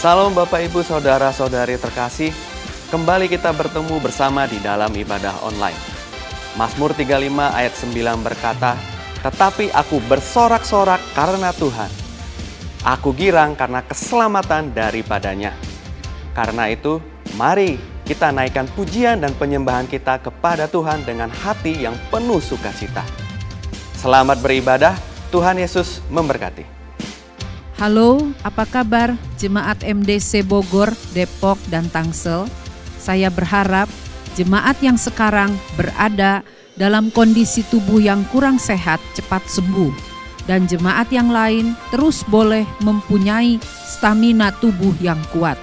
Salam Bapak Ibu Saudara-saudari terkasih, kembali kita bertemu bersama di dalam ibadah online. Mazmur 35 ayat 9 berkata, "Tetapi aku bersorak-sorak karena Tuhan. Aku girang karena keselamatan daripadanya." Karena itu, mari kita naikkan pujian dan penyembahan kita kepada Tuhan dengan hati yang penuh sukacita. Selamat beribadah, Tuhan Yesus memberkati. Halo, apa kabar Jemaat MDC Bogor, Depok, dan Tangsel? Saya berharap jemaat yang sekarang berada dalam kondisi tubuh yang kurang sehat cepat sembuh, dan jemaat yang lain terus boleh mempunyai stamina tubuh yang kuat.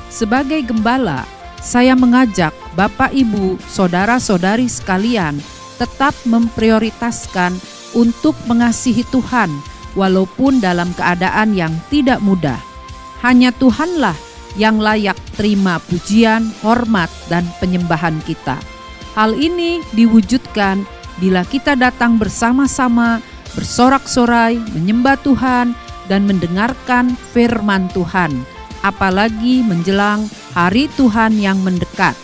Sebagai gembala, saya mengajak Bapak, Ibu, Saudara-saudari sekalian tetap memprioritaskan untuk mengasihi Tuhan walaupun dalam keadaan yang tidak mudah. Hanya Tuhanlah yang layak terima pujian, hormat, dan penyembahan kita. Hal ini diwujudkan bila kita datang bersama-sama, bersorak-sorai, menyembah Tuhan, dan mendengarkan firman Tuhan, apalagi menjelang hari Tuhan yang mendekat.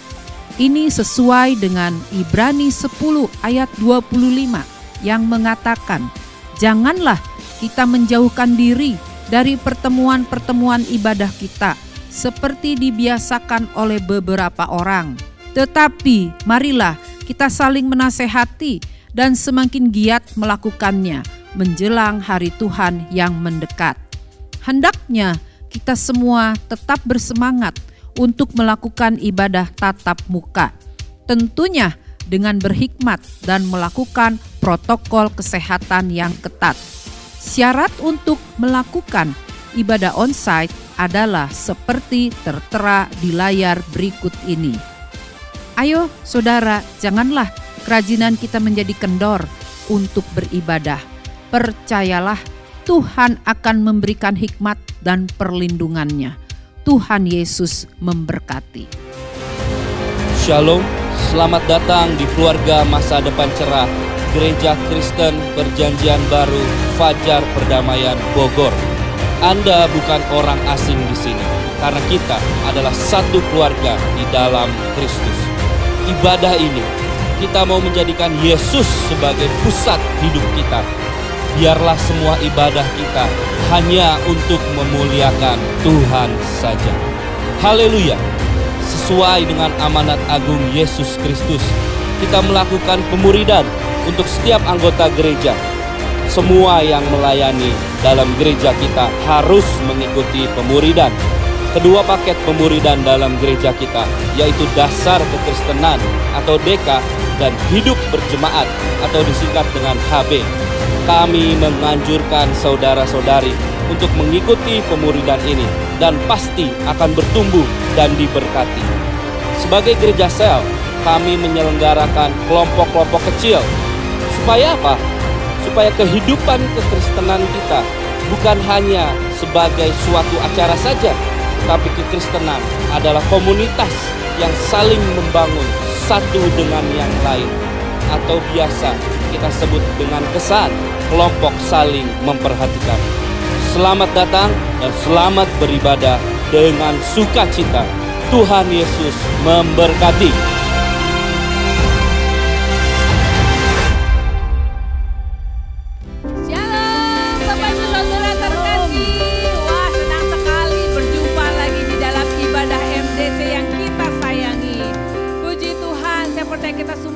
Ini sesuai dengan Ibrani 10 ayat 25 yang mengatakan, "Janganlah kita menjauhkan diri dari pertemuan-pertemuan ibadah kita seperti dibiasakan oleh beberapa orang. Tetapi marilah kita saling menasehati dan semakin giat melakukannya menjelang hari Tuhan yang mendekat." Hendaknya kita semua tetap bersemangat untuk melakukan ibadah tatap muka, tentunya dengan berhikmat dan melakukan protokol kesehatan yang ketat. Syarat untuk melakukan ibadah onsite adalah seperti tertera di layar berikut ini. Ayo saudara, janganlah kerajinan kita menjadi kendor untuk beribadah. Percayalah, Tuhan akan memberikan hikmat dan perlindungannya. Tuhan Yesus memberkati. Shalom, selamat datang di keluarga masa depan cerah Gereja Kristen Perjanjian Baru Fajar Perdamaian Bogor. Anda bukan orang asing di sini, karena kita adalah satu keluarga di dalam Kristus. Ibadah ini, kita mau menjadikan Yesus sebagai pusat hidup kita. Biarlah semua ibadah kita hanya untuk memuliakan Tuhan saja. Haleluya! Sesuai dengan amanat agung Yesus Kristus, kita melakukan pemuridan untuk setiap anggota gereja. Semua yang melayani dalam gereja kita harus mengikuti pemuridan. Kedua paket pemuridan dalam gereja kita, yaitu dasar kekristenan atau DK dan hidup berjemaat atau disingkat dengan HB. Kami menganjurkan saudara-saudari untuk mengikuti pemuridan ini dan pasti akan bertumbuh dan diberkati. Sebagai gereja sel, kami menyelenggarakan kelompok-kelompok kecil. Supaya apa? Supaya kehidupan kekristenan kita bukan hanya sebagai suatu acara saja, tapi kekristenan adalah komunitas yang saling membangun satu dengan yang lain, atau biasa kita sebut dengan kesan kelompok saling memperhatikan. Selamat datang dan selamat beribadah dengan sukacita. Tuhan Yesus memberkati.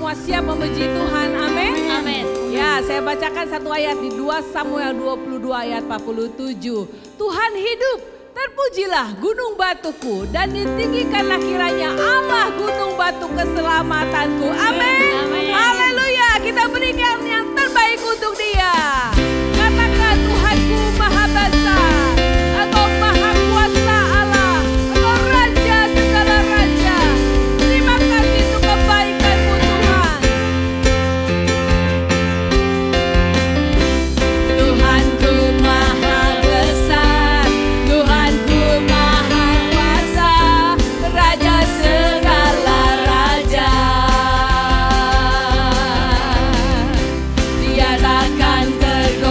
Siap memuji Tuhan, amin. Amin. Ya, saya bacakan satu ayat di 2 Samuel 22 ayat 47. Tuhan hidup, terpujilah gunung batuku, dan ditinggikanlah kiranya Allah gunung batu keselamatanku. Amin. Haleluya, kita berikan yang terbaik untuk Dia. Katakan, Tuhanku maha besar, Engkau maha kuasa Allah, Engkau Raja segala raja. Terima kasih untuk kebaikan-Mu Tuhan. Tuhanku maha besar, Tuhanku maha kuasa, Raja segala raja. Dia takkan tergoda.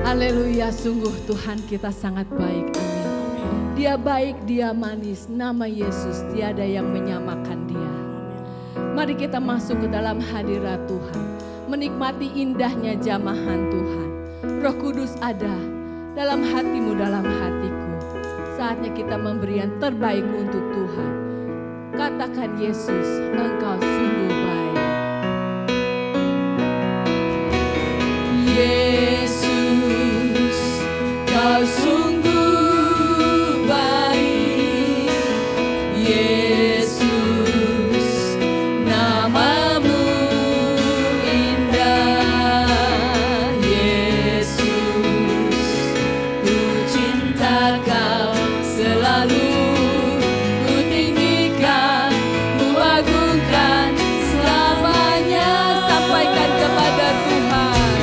Haleluya, sungguh Tuhan kita sangat baik, amin. Dia baik, dia manis, nama Yesus tiada yang menyamakan dia. Mari kita masuk ke dalam hadirat Tuhan, menikmati indahnya jamahan Tuhan. Roh Kudus ada dalam hatimu, dalam hatiku. Saatnya kita memberi yang terbaik untuk Tuhan. Katakan Yesus, Engkau sungguh baik. Yesus, Kau sungguh baik. Yesus, namamu indah. Yesus, ku cinta Kau selalu. Ku tinggikan, ku agungkan selamanya. Sampaikan kepada Tuhan.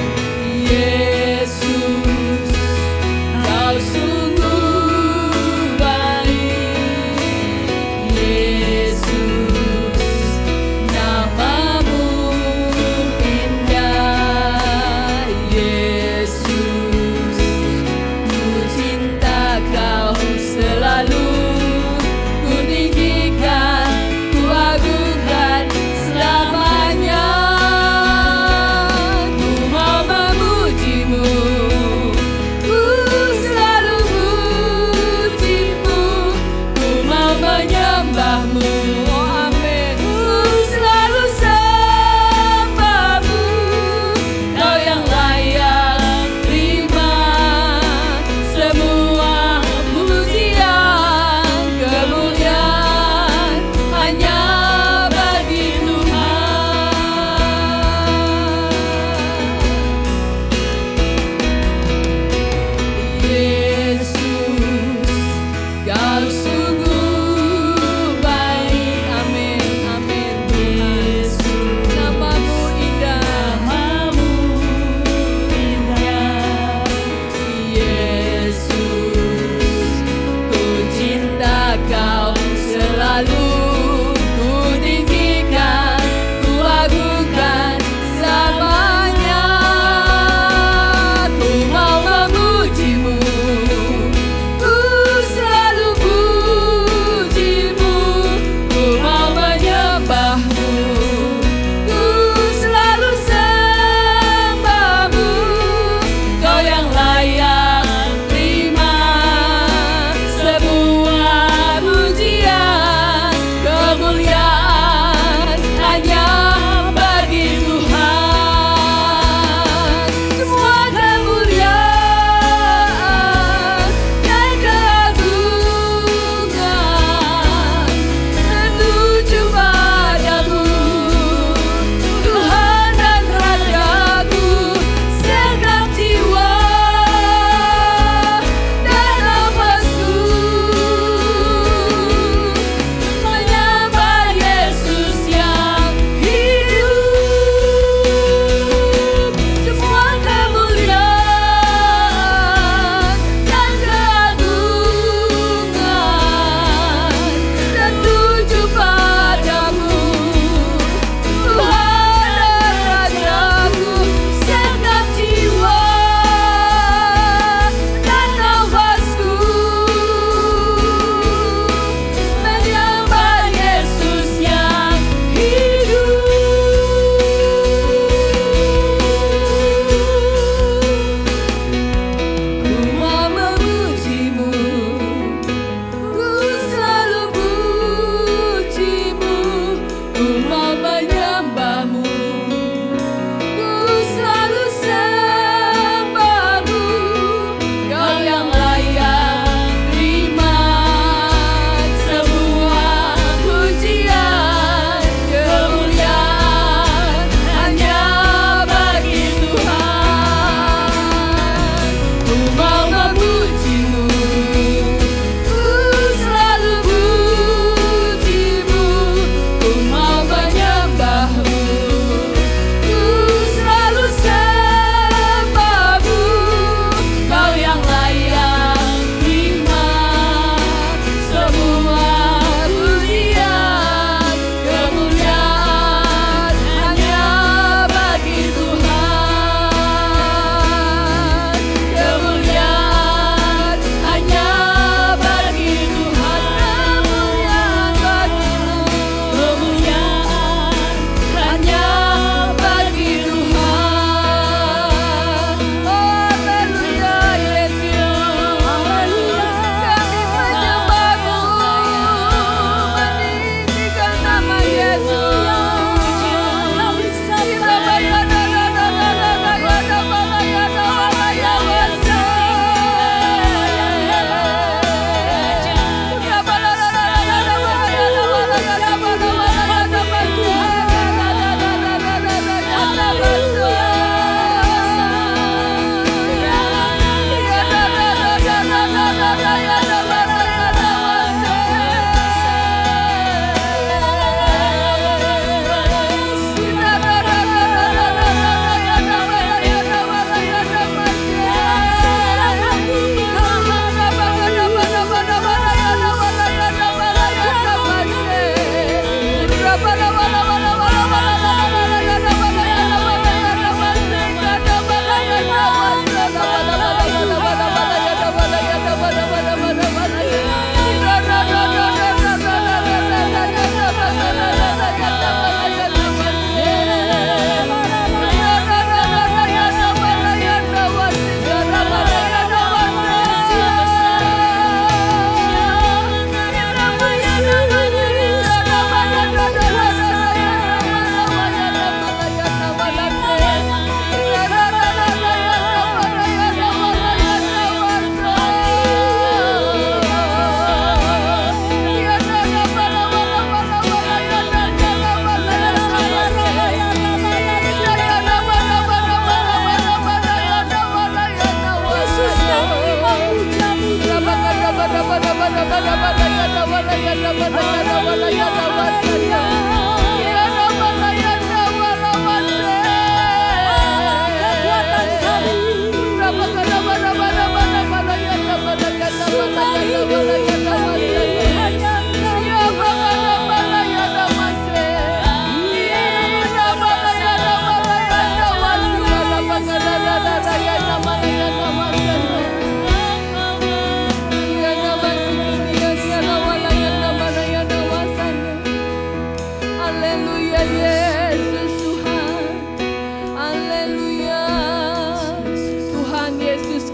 Yesus, Kau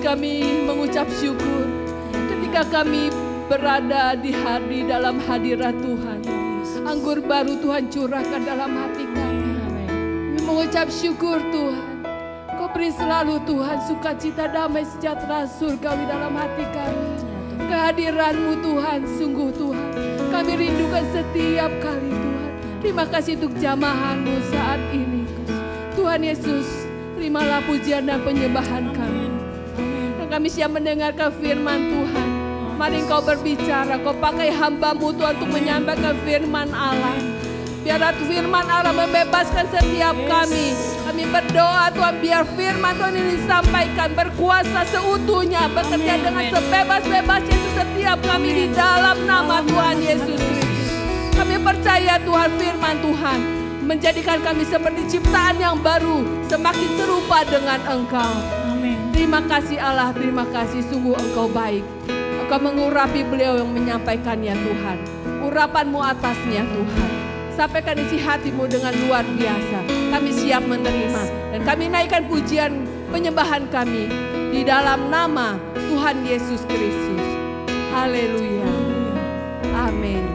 Kami mengucap syukur ketika kami berada di dalam hadirat Tuhan. Anggur baru Tuhan curahkan dalam hati kami. Kami mengucap syukur Tuhan. Kau beri selalu Tuhan sukacita, damai, sejahtera, surgawi dalam hati kami. Kehadiran-Mu Tuhan, sungguh Tuhan kami rindukan setiap kali Tuhan. Terima kasih untuk jamahan-Mu saat ini Tuhan Yesus. Terimalah pujian dan penyembahan kami. Kami siap mendengarkan firman Tuhan. Mari Engkau berbicara, Kau pakai hamba-Mu Tuhan untuk menyampaikan firman Allah. Biar firman Allah membebaskan setiap kami. Kami berdoa Tuhan, biar firman Tuhan ini disampaikan berkuasa seutuhnya, bekerja dengan sebebas-bebasnya itu setiap kami di dalam nama Tuhan Yesus Kristus. Kami percaya Tuhan, firman Tuhan menjadikan kami seperti ciptaan yang baru, semakin serupa dengan Engkau. Terima kasih Allah, terima kasih, sungguh Engkau baik. Engkau mengurapi beliau yang menyampaikannya Tuhan. Urapan-Mu atasnya Tuhan. Sampaikan isi hati-Mu dengan luar biasa. Kami siap menerima. Dan kami naikkan pujian penyembahan kami di dalam nama Tuhan Yesus Kristus. Haleluya. Amin.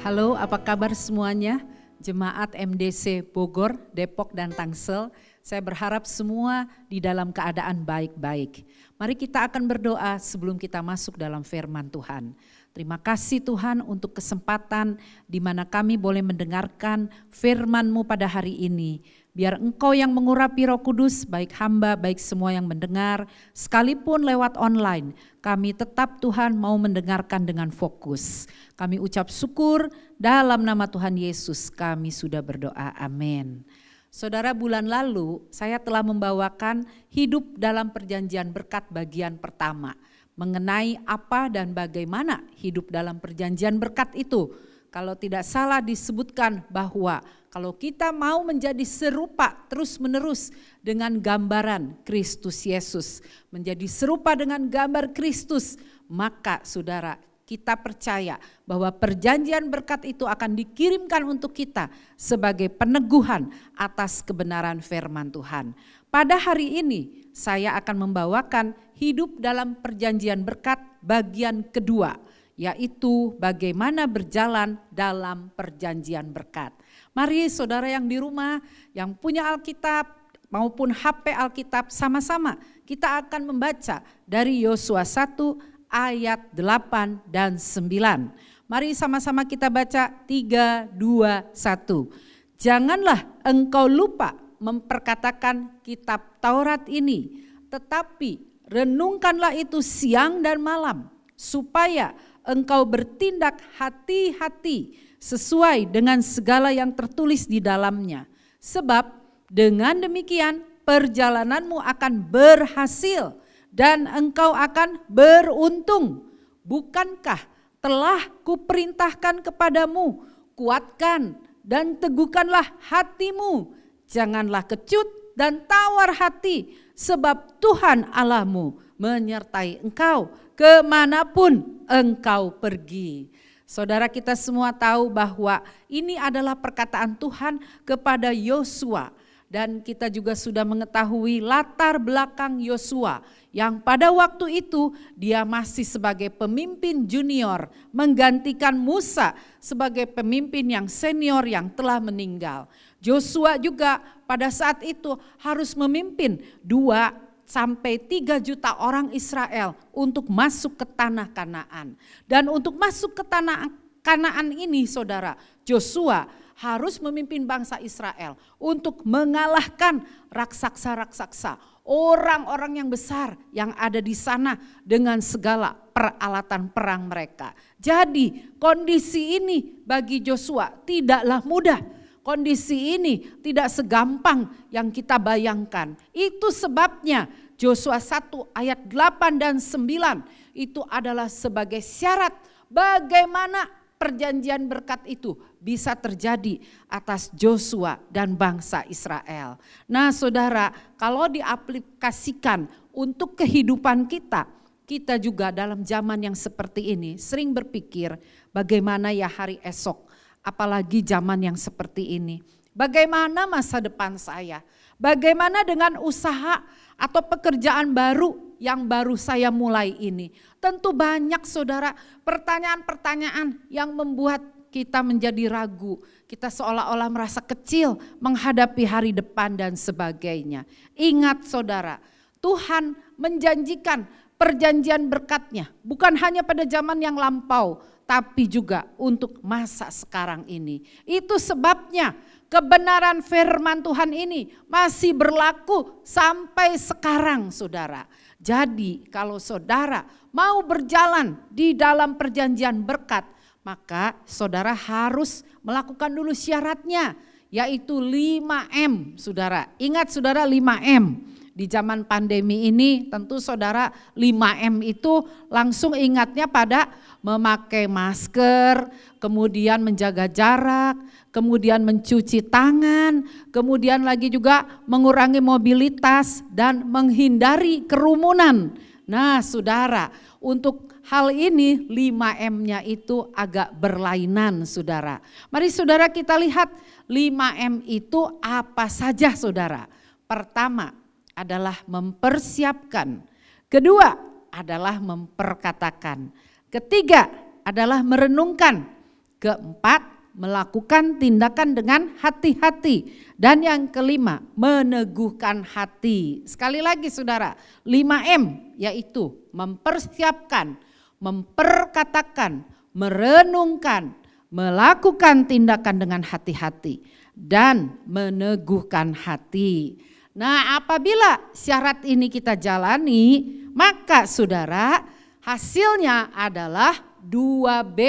Halo, apa kabar semuanya? Jemaat MDC Bogor, Depok, dan Tangsel. Saya berharap semua di dalam keadaan baik-baik. Mari kita akan berdoa sebelum kita masuk dalam firman Tuhan. Terima kasih Tuhan untuk kesempatan di mana kami boleh mendengarkan firman-Mu pada hari ini. Biar Engkau yang mengurapi Roh Kudus, baik hamba, baik semua yang mendengar, sekalipun lewat online, kami tetap Tuhan mau mendengarkan dengan fokus. Kami ucap syukur dalam nama Tuhan Yesus, kami sudah berdoa, amin. Saudara, bulan lalu saya telah membawakan hidup dalam perjanjian berkat bagian pertama. Mengenai apa dan bagaimana hidup dalam perjanjian berkat itu. Kalau tidak salah disebutkan bahwa kalau kita mau menjadi serupa terus-menerus dengan gambaran Kristus Yesus, menjadi serupa dengan gambar Kristus, maka saudara, kita percaya bahwa perjanjian berkat itu akan dikirimkan untuk kita sebagai peneguhan atas kebenaran firman Tuhan. Pada hari ini saya akan membawakan hidup dalam perjanjian berkat bagian kedua, yaitu bagaimana berjalan dalam perjanjian berkat. Mari saudara yang di rumah, yang punya Alkitab maupun HP Alkitab, sama-sama kita akan membaca dari Yosua 1 ayat 8 dan 9. Mari sama-sama kita baca 3, 2, 1. Janganlah engkau lupa memperkatakan kitab Taurat ini, tetapi renungkanlah itu siang dan malam, supaya engkau bertindak hati-hati sesuai dengan segala yang tertulis di dalamnya. Sebab dengan demikian perjalananmu akan berhasil dan engkau akan beruntung. Bukankah telah kuperintahkan kepadamu, kuatkan dan teguhkanlah hatimu. Janganlah kecut dan tawar hati, sebab Tuhan Allahmu menyertai engkau kemanapun engkau pergi. Saudara, kita semua tahu bahwa ini adalah perkataan Tuhan kepada Yosua. Dan kita juga sudah mengetahui latar belakang Yosua yang pada waktu itu dia masih sebagai pemimpin junior menggantikan Musa sebagai pemimpin yang senior yang telah meninggal. Yosua juga pada saat itu harus memimpin 2-3 juta orang Israel untuk masuk ke tanah Kanaan. Dan untuk masuk ke tanah Kanaan ini saudara, Yosua harus memimpin bangsa Israel untuk mengalahkan raksasa-raksasa, orang-orang yang besar yang ada di sana dengan segala peralatan perang mereka. Jadi kondisi ini bagi Joshua tidaklah mudah. Kondisi ini tidak segampang yang kita bayangkan. Itu sebabnya Joshua 1 ayat 8 dan 9 itu adalah sebagai syarat bagaimana perjanjian berkat itu bisa terjadi atas Joshua dan bangsa Israel. Nah saudara, kalau diaplikasikan untuk kehidupan kita, kita juga dalam zaman yang seperti ini sering berpikir bagaimana ya hari esok. Apalagi zaman yang seperti ini. Bagaimana masa depan saya? Bagaimana dengan usaha atau pekerjaan baru yang baru saya mulai ini? Tentu banyak saudara pertanyaan-pertanyaan yang membuat kita menjadi ragu. Kita seolah-olah merasa kecil menghadapi hari depan dan sebagainya. Ingat saudara, Tuhan menjanjikan perjanjian berkat-Nya bukan hanya pada zaman yang lampau, tapi juga untuk masa sekarang ini. Itu sebabnya kebenaran firman Tuhan ini masih berlaku sampai sekarang saudara. Jadi kalau saudara mau berjalan di dalam perjanjian berkat, maka saudara harus melakukan dulu syaratnya, yaitu 5M saudara. Ingat saudara 5M. Di zaman pandemi ini tentu saudara 5M itu langsung ingatnya pada memakai masker, kemudian menjaga jarak, kemudian mencuci tangan, kemudian lagi juga mengurangi mobilitas dan menghindari kerumunan. Nah saudara, untuk hal ini 5M-nya itu agak berlainan saudara. Mari saudara kita lihat 5M itu apa saja saudara. Pertama adalah mempersiapkan. Kedua adalah memperkatakan. Ketiga adalah merenungkan. Keempat, melakukan tindakan dengan hati-hati. Dan yang kelima, meneguhkan hati. Sekali lagi saudara, 5M yaitu mempersiapkan, memperkatakan, merenungkan, melakukan tindakan dengan hati-hati, dan meneguhkan hati. Nah, apabila syarat ini kita jalani, maka saudara hasilnya adalah 2B.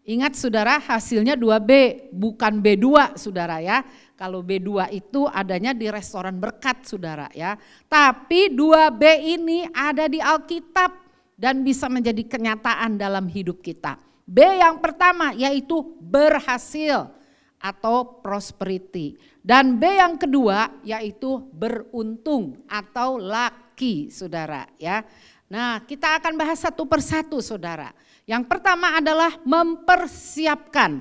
Ingat saudara, hasilnya 2B, bukan B2 saudara ya. Kalau B2 itu adanya di restoran berkat saudara ya. Tapi 2B ini ada di Alkitab dan bisa menjadi kenyataan dalam hidup kita. B yang pertama yaitu berhasil atau prosperity. Dan B yang kedua yaitu beruntung atau lucky saudara ya. Nah kita akan bahas satu persatu saudara. Yang pertama adalah mempersiapkan.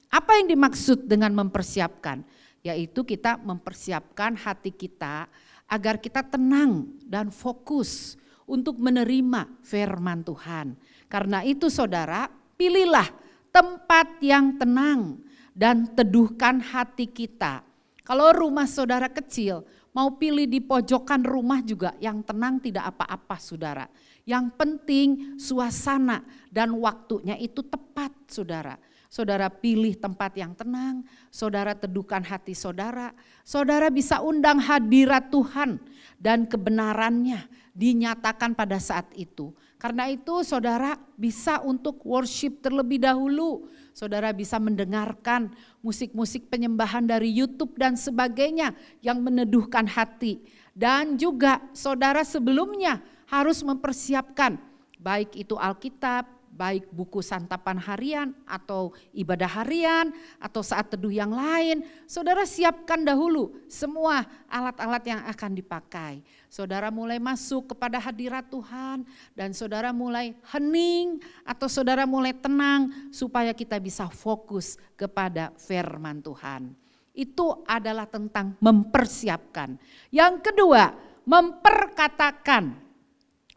Apa yang dimaksud dengan mempersiapkan? Yaitu kita mempersiapkan hati kita agar kita tenang dan fokus untuk menerima firman Tuhan. Karena itu saudara, pilihlah tempat yang tenang dan teduhkan hati kita. Kalau rumah saudara kecil, mau pilih di pojokan rumah juga yang tenang tidak apa-apa saudara. Yang penting suasana dan waktunya itu tepat saudara. Saudara pilih tempat yang tenang, saudara teduhkan hati saudara. Saudara bisa undang hadirat Tuhan dan kebenarannya dinyatakan pada saat itu. Karena itu saudara bisa untuk worship terlebih dahulu. Saudara bisa mendengarkan musik-musik penyembahan dari YouTube dan sebagainya yang meneduhkan hati. Dan juga saudara sebelumnya harus mempersiapkan baik itu Alkitab, baik buku santapan harian atau ibadah harian atau saat teduh yang lain. Saudara siapkan dahulu semua alat-alat yang akan dipakai. Saudara mulai masuk kepada hadirat Tuhan dan saudara mulai hening atau saudara mulai tenang supaya kita bisa fokus kepada firman Tuhan. Itu adalah tentang mempersiapkan. Yang kedua, memperkatakan.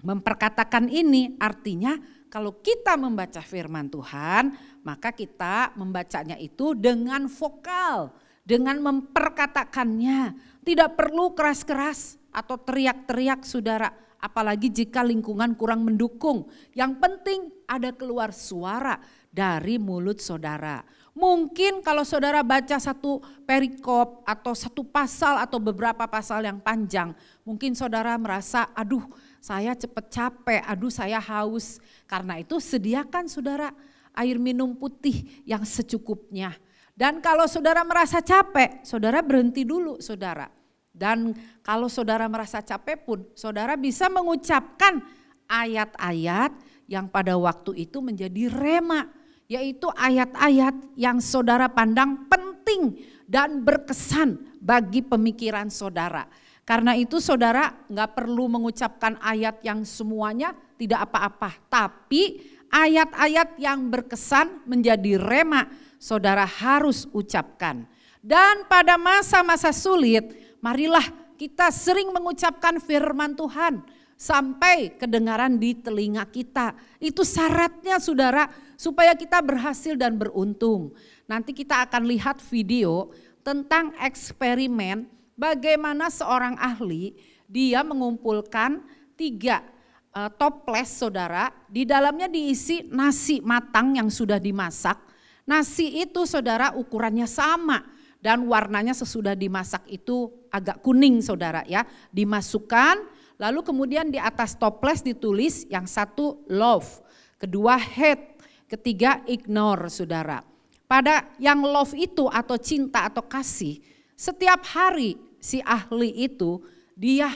Memperkatakan ini artinya kalau kita membaca firman Tuhan, maka kita membacanya itu dengan vokal, dengan memperkatakannya. Tidak perlu keras-keras atau teriak-teriak saudara, apalagi jika lingkungan kurang mendukung. Yang penting ada keluar suara dari mulut saudara. Mungkin kalau saudara baca satu perikop atau satu pasal atau beberapa pasal yang panjang, mungkin saudara merasa, aduh saya cepat capek, aduh saya haus. Karena itu sediakan saudara air minum putih yang secukupnya. Dan kalau saudara merasa capek, saudara berhenti dulu saudara. Dan kalau saudara merasa capek pun, saudara bisa mengucapkan ayat-ayat yang pada waktu itu menjadi rema. Yaitu ayat-ayat yang saudara pandang penting dan berkesan bagi pemikiran saudara. Karena itu saudara nggak perlu mengucapkan ayat yang semuanya tidak apa-apa. Tapi ayat-ayat yang berkesan menjadi rema saudara harus ucapkan. Dan pada masa-masa sulit, marilah kita sering mengucapkan firman Tuhan sampai kedengaran di telinga kita. Itu syaratnya saudara, supaya kita berhasil dan beruntung. Nanti kita akan lihat video tentang eksperimen bagaimana seorang ahli, dia mengumpulkan 3 toples saudara, di dalamnya diisi nasi matang yang sudah dimasak. Nasi itu saudara ukurannya sama dan warnanya sesudah dimasak itu agak kuning saudara ya. Dimasukkan, lalu kemudian di atas toples ditulis yang satu love, kedua hate, ketiga ignore saudara. Pada yang love itu atau cinta atau kasih, setiap hari si ahli itu dia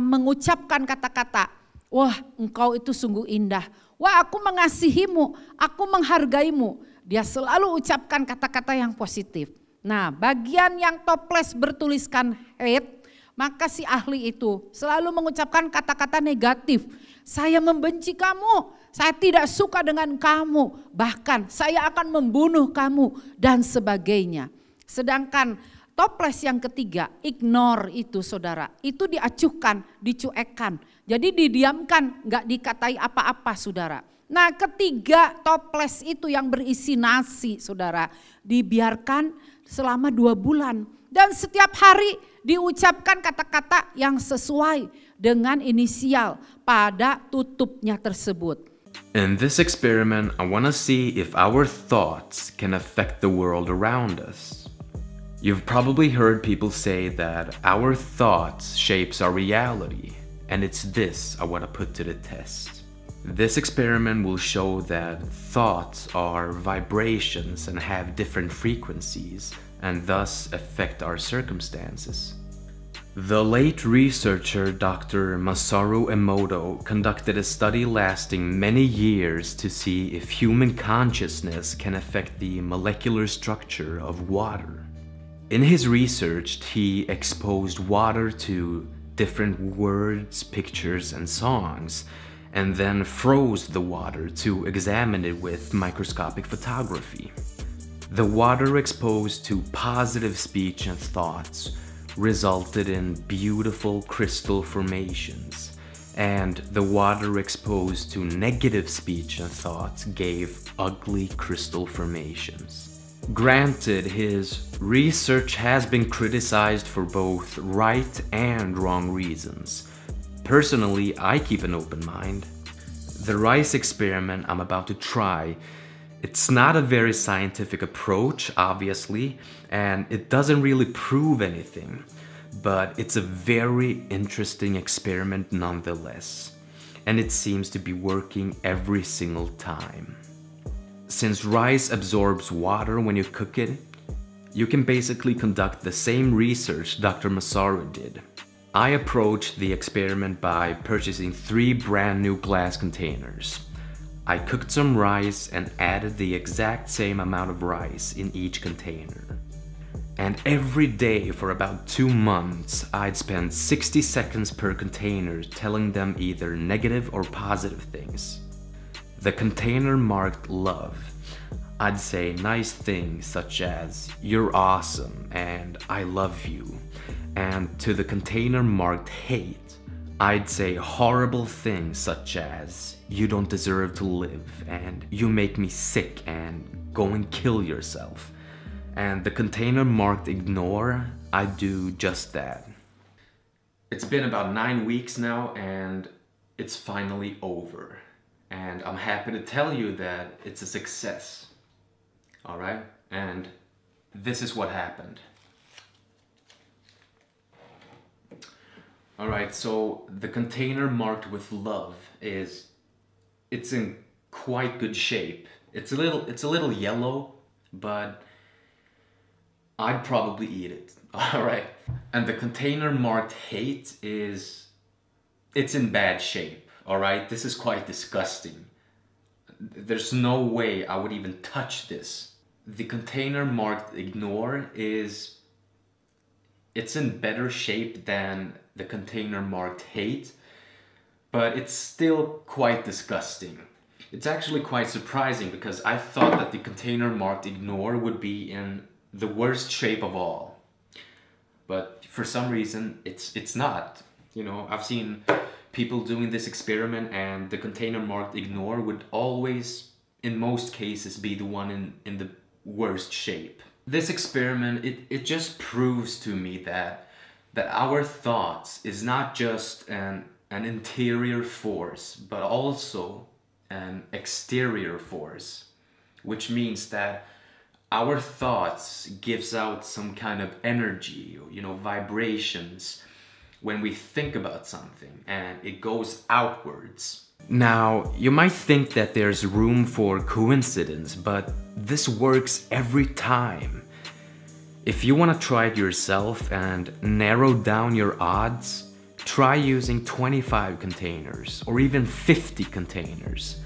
mengucapkan kata-kata, wah engkau itu sungguh indah, wah aku mengasihimu, aku menghargaimu. Dia selalu ucapkan kata-kata yang positif. Nah bagian yang toples bertuliskan hate, maka si ahli itu selalu mengucapkan kata-kata negatif. Saya membenci kamu, saya tidak suka dengan kamu, bahkan saya akan membunuh kamu dan sebagainya. Sedangkan toples yang ketiga, ignore itu saudara, itu diacuhkan, dicuekkan. Jadi didiamkan, gak dikatai apa-apa saudara. Nah ketiga toples itu yang berisi nasi saudara, dibiarkan selama 2 bulan. Dan setiap hari diucapkan kata-kata yang sesuai dengan inisial pada tutupnya tersebut. In this experiment, I want to see if our thoughts can affect the world around us. You've probably heard people say that our thoughts shapes our reality, and it's this I want to put to the test. This experiment will show that thoughts are vibrations and have different frequencies, and thus affect our circumstances. The late researcher Dr. Masaru Emoto conducted a study lasting many years to see if human consciousness can affect the molecular structure of water. In his research, he exposed water to different words, pictures, and songs, and then froze the water to examine it with microscopic photography. The water exposed to positive speech and thoughts resulted in beautiful crystal formations, and the water exposed to negative speech and thoughts gave ugly crystal formations. Granted, his research has been criticized for both right and wrong reasons. Personally, I keep an open mind. The rice experiment I'm about to try, it's not a very scientific approach, obviously, and it doesn't really prove anything, but it's a very interesting experiment nonetheless, and it seems to be working every single time. Since rice absorbs water when you cook it, you can basically conduct the same research Dr. Masaru did. I approached the experiment by purchasing 3 brand new glass containers. I cooked some rice and added the exact same amount of rice in each container. And every day for about 2 months, I'd spend 60 seconds per container telling them either negative or positive things. The container marked love. I'd say nice things such as, "You're awesome" and "I love you." And to the container marked hate, I'd say horrible things such as, "You don't deserve to live" and "You make me sick" and "Go and kill yourself." And the container marked ignore, I'd do just that. It's been about 9 weeks now and it's finally over. And I'm happy to tell you that it's a success. Alright? and this is what happened. Alright, so the container marked with love it's in quite good shape. It's a little yellow, but I'd probably eat it. Alright. And the container marked hate it's in bad shape. Alright, this is quite disgusting. There's no way I would even touch this. The container marked ignore it's in better shape than the container marked hate, but it's still quite disgusting. It's actually quite surprising because I thought that the container marked ignore would be in the worst shape of all. But for some reason, it's not. You know, I've seen people doing this experiment and the container marked ignore would always, in most cases, be the one in the worst shape. This experiment, it just proves to me that our thoughts is not just an interior force, but also an exterior force, which means that our thoughts gives out some kind of energy, you know, vibrations when we think about something, and it goes outwards. Now, you might think that there's room for coincidence, but this works every time. If you want to try it yourself and narrow down your odds, try using 25 containers or even 50 containers.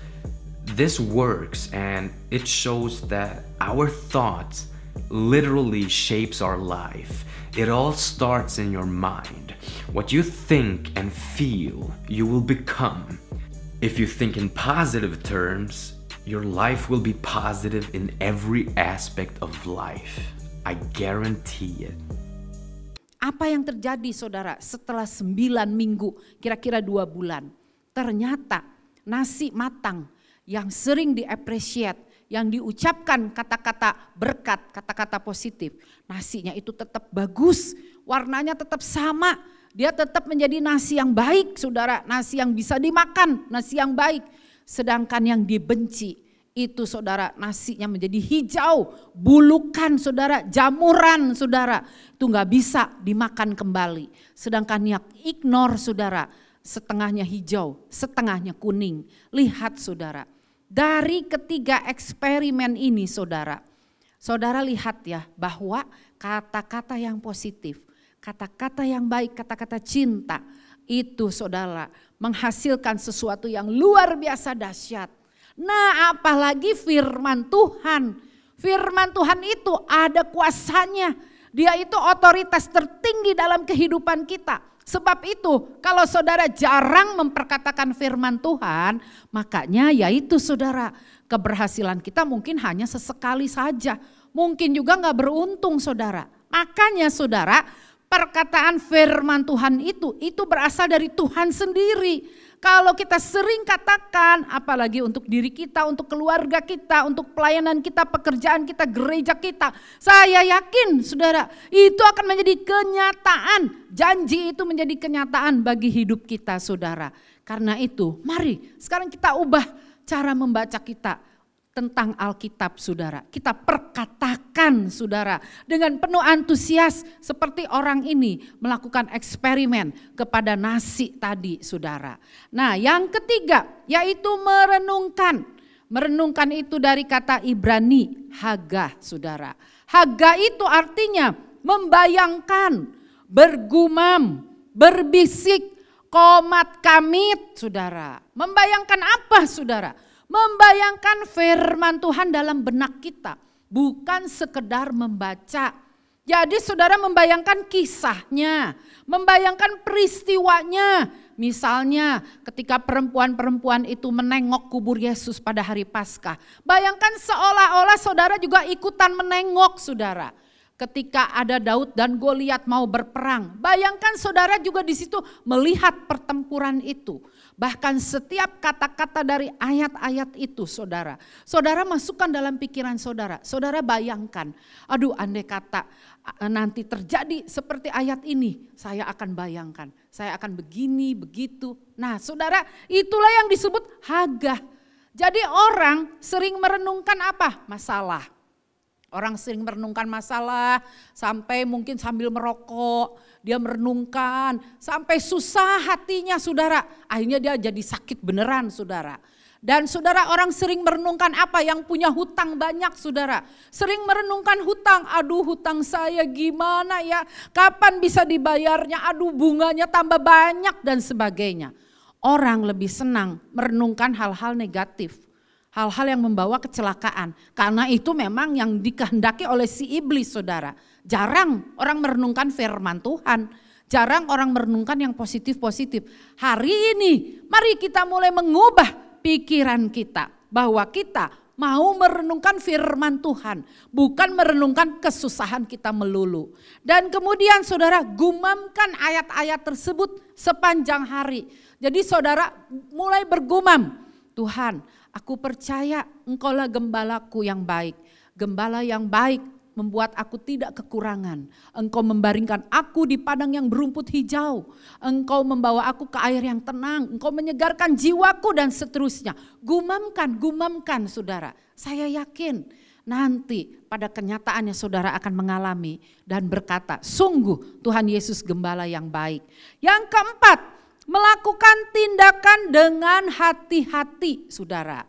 This works, and it shows that our thoughts literally shapes our life. It all starts in your mind. What you think and feel, you will become. If you think in positive terms, your life will be positive in every aspect of life. I guarantee it. Apa yang terjadi saudara setelah 9 minggu, kira-kira 2 bulan? Ternyata nasi matang yang sering di-appreciate, yang diucapkan kata-kata berkat, kata-kata positif, nasinya itu tetap bagus, warnanya tetap sama, dia tetap menjadi nasi yang baik saudara, nasi yang bisa dimakan, nasi yang baik. Sedangkan yang dibenci, itu saudara nasinya menjadi hijau, bulukan saudara, jamuran saudara, itu nggak bisa dimakan kembali. Sedangkan yang ignore saudara, setengahnya hijau, setengahnya kuning. Lihat saudara, dari ketiga eksperimen ini saudara, saudara lihat ya bahwa kata-kata yang positif, kata-kata yang baik, kata-kata cinta, itu saudara menghasilkan sesuatu yang luar biasa dahsyat. Nah, apalagi firman Tuhan. Firman Tuhan itu ada kuasanya. Dia itu otoritas tertinggi dalam kehidupan kita. Sebab itu kalau saudara jarang memperkatakan firman Tuhan, makanya yaitu saudara, keberhasilan kita mungkin hanya sesekali saja. Mungkin juga gak beruntung saudara. Makanya saudara, perkataan firman Tuhan itu berasal dari Tuhan sendiri. Kalau kita sering katakan, apalagi untuk diri kita, untuk keluarga kita, untuk pelayanan kita, pekerjaan kita, gereja kita, saya yakin saudara, itu akan menjadi kenyataan. Janji itu menjadi kenyataan bagi hidup kita saudara. Karena itu, mari sekarang kita ubah cara membaca kita tentang Alkitab saudara. Kita perkatakan saudara dengan penuh antusias seperti orang ini melakukan eksperimen kepada nasi tadi saudara. Nah yang ketiga yaitu merenungkan. Merenungkan itu dari kata Ibrani hagah saudara. Hagah itu artinya membayangkan, bergumam, berbisik, komat kamit saudara. Membayangkan apa saudara? Membayangkan firman Tuhan dalam benak kita, bukan sekedar membaca. Jadi saudara membayangkan kisahnya, membayangkan peristiwanya. Misalnya ketika perempuan-perempuan itu menengok kubur Yesus pada hari Paskah. Bayangkan seolah-olah saudara juga ikutan menengok saudara. Ketika ada Daud dan Goliat mau berperang, bayangkan saudara juga di situ melihat pertempuran itu. Bahkan setiap kata-kata dari ayat-ayat itu saudara, saudara masukkan dalam pikiran saudara. Saudara bayangkan, aduh andai kata nanti terjadi seperti ayat ini, saya akan bayangkan, saya akan begini, begitu. Nah saudara, itulah yang disebut hagah. Jadi orang sering merenungkan apa? Masalah. Orang sering merenungkan masalah sampai mungkin sambil merokok, dia merenungkan sampai susah hatinya saudara. Akhirnya dia jadi sakit beneran saudara. Dan saudara orang sering merenungkan apa yang punya hutang banyak saudara. Sering merenungkan hutang, aduh hutang saya gimana ya, kapan bisa dibayarnya, aduh bunganya tambah banyak dan sebagainya. Orang lebih senang merenungkan hal-hal negatif. Hal-hal yang membawa kecelakaan. Karena itu memang yang dikehendaki oleh si iblis saudara. Jarang orang merenungkan firman Tuhan. Jarang orang merenungkan yang positif-positif. Hari ini mari kita mulai mengubah pikiran kita. Bahwa kita mau merenungkan firman Tuhan. Bukan merenungkan kesusahan kita melulu. Dan kemudian saudara gumamkan ayat-ayat tersebut sepanjang hari. Jadi saudara mulai bergumam. Tuhan, aku percaya Engkaulah gembalaku yang baik. Gembala yang baik membuat aku tidak kekurangan. Engkau membaringkan aku di padang yang berumput hijau. Engkau membawa aku ke air yang tenang. Engkau menyegarkan jiwaku dan seterusnya. Gumamkan saudara. Saya yakin nanti pada kenyataannya saudara akan mengalami dan berkata, sungguh Tuhan Yesus gembala yang baik. Yang keempat, melakukan tindakan dengan hati-hati saudara.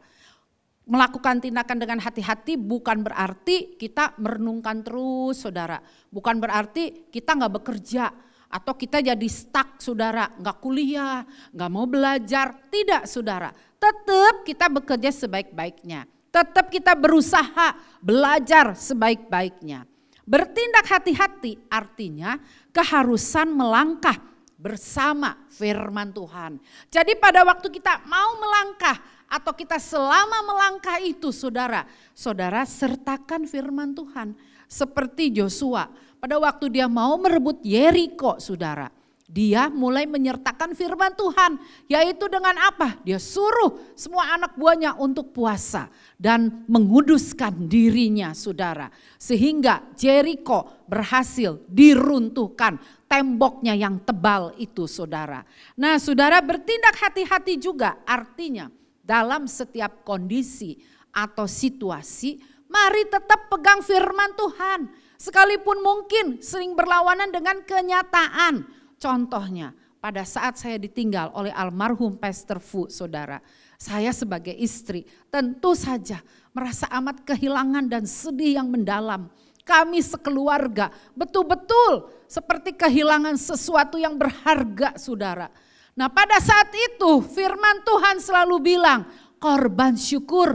Melakukan tindakan dengan hati-hati bukan berarti kita merenungkan terus saudara. Bukan berarti kita gak bekerja atau kita jadi stuck saudara. Gak kuliah, gak mau belajar. Tidak saudara, tetap kita bekerja sebaik-baiknya. Tetap kita berusaha belajar sebaik-baiknya. Bertindak hati-hati artinya keharusan melangkah bersama firman Tuhan. Jadi pada waktu kita mau melangkah atau kita selama melangkah itu saudara sertakan firman Tuhan. Seperti Yosua pada waktu dia mau merebut Yeriko saudara. Dia mulai menyertakan firman Tuhan, yaitu dengan apa? Dia suruh semua anak buahnya untuk puasa dan menguduskan dirinya saudara. Sehingga Yeriko berhasil diruntuhkan, temboknya yang tebal itu saudara. Nah saudara bertindak hati-hati juga artinya dalam setiap kondisi atau situasi mari tetap pegang firman Tuhan. Sekalipun mungkin sering berlawanan dengan kenyataan. Contohnya pada saat saya ditinggal oleh almarhum Pastor Fu saudara. Saya sebagai istri tentu saja merasa amat kehilangan dan sedih yang mendalam. Kami sekeluarga betul-betul seperti kehilangan sesuatu yang berharga saudara. Nah pada saat itu firman Tuhan selalu bilang korban syukur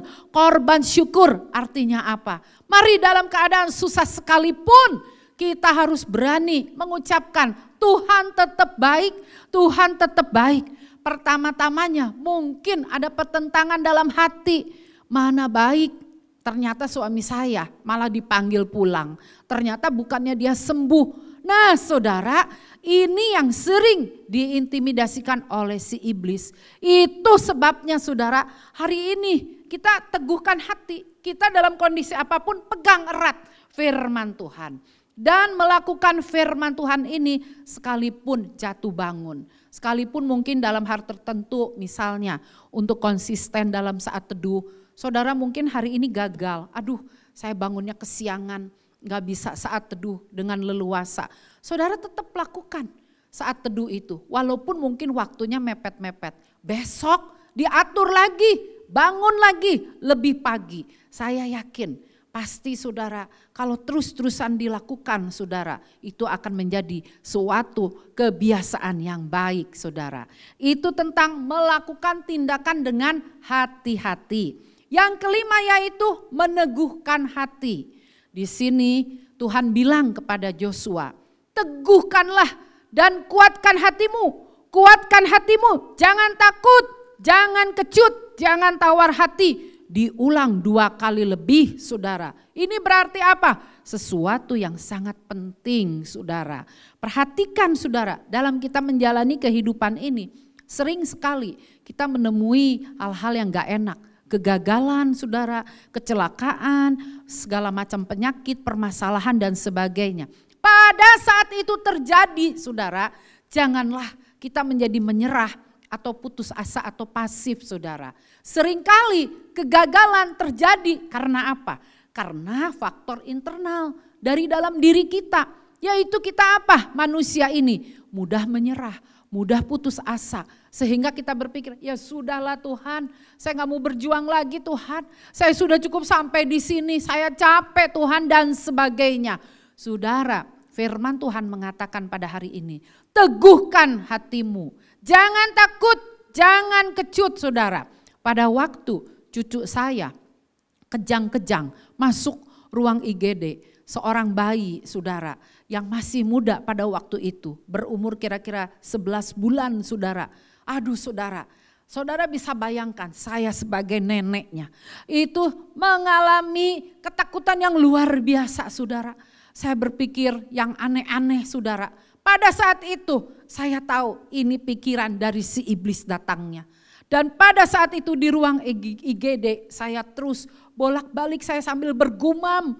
artinya apa? Mari dalam keadaan susah sekalipun kita harus berani mengucapkan Tuhan tetap baik, Tuhan tetap baik. Pertama-tamanya mungkin ada pertentangan dalam hati, mana baik. Ternyata suami saya malah dipanggil pulang, ternyata bukannya dia sembuh. Nah saudara, ini yang sering diintimidasikan oleh si iblis. Itu sebabnya saudara, hari ini kita teguhkan hati, kita dalam kondisi apapun pegang erat firman Tuhan. Dan melakukan firman Tuhan ini sekalipun jatuh bangun. Sekalipun mungkin dalam hal tertentu misalnya untuk konsisten dalam saat teduh. Saudara mungkin hari ini gagal, aduh saya bangunnya kesiangan, gak bisa saat teduh dengan leluasa. Saudara tetap lakukan saat teduh itu walaupun mungkin waktunya mepet-mepet. Besok diatur lagi, bangun lagi lebih pagi. Saya yakin pasti saudara kalau terus-terusan dilakukan saudara itu akan menjadi suatu kebiasaan yang baik saudara. Itu tentang melakukan tindakan dengan hati-hati. Yang kelima yaitu meneguhkan hati. Di sini Tuhan bilang kepada Yosua, teguhkanlah dan kuatkan hatimu. Kuatkan hatimu, jangan takut, jangan kecut, jangan tawar hati. Diulang 2 kali lebih saudara. Ini berarti apa? Sesuatu yang sangat penting saudara. Perhatikan saudara dalam kita menjalani kehidupan ini. Sering sekali kita menemui hal-hal yang gak enak. Kegagalan saudara, kecelakaan, segala macam penyakit, permasalahan dan sebagainya. Pada saat itu terjadi saudara, janganlah kita menjadi menyerah atau putus asa atau pasif saudara. Seringkali kegagalan terjadi karena apa? Karena faktor internal dari dalam diri kita, yaitu kita apa? Manusia ini mudah menyerah, mudah putus asa. Sehingga kita berpikir, ya sudahlah Tuhan, saya gak mau berjuang lagi Tuhan. Saya sudah cukup sampai di sini, saya capek Tuhan dan sebagainya. Saudara, firman Tuhan mengatakan pada hari ini, teguhkan hatimu, jangan takut, jangan kecut saudara. Pada waktu cucu saya kejang-kejang masuk ruang IGD, seorang bayi saudara yang masih muda pada waktu itu, berumur kira-kira 11 bulan saudara. Aduh saudara, saudara bisa bayangkan saya sebagai neneknya itu mengalami ketakutan yang luar biasa saudara. Saya berpikir yang aneh-aneh saudara. Pada saat itu saya tahu ini pikiran dari si iblis datangnya. Dan pada saat itu di ruang IGD saya terus bolak-balik saya sambil bergumam.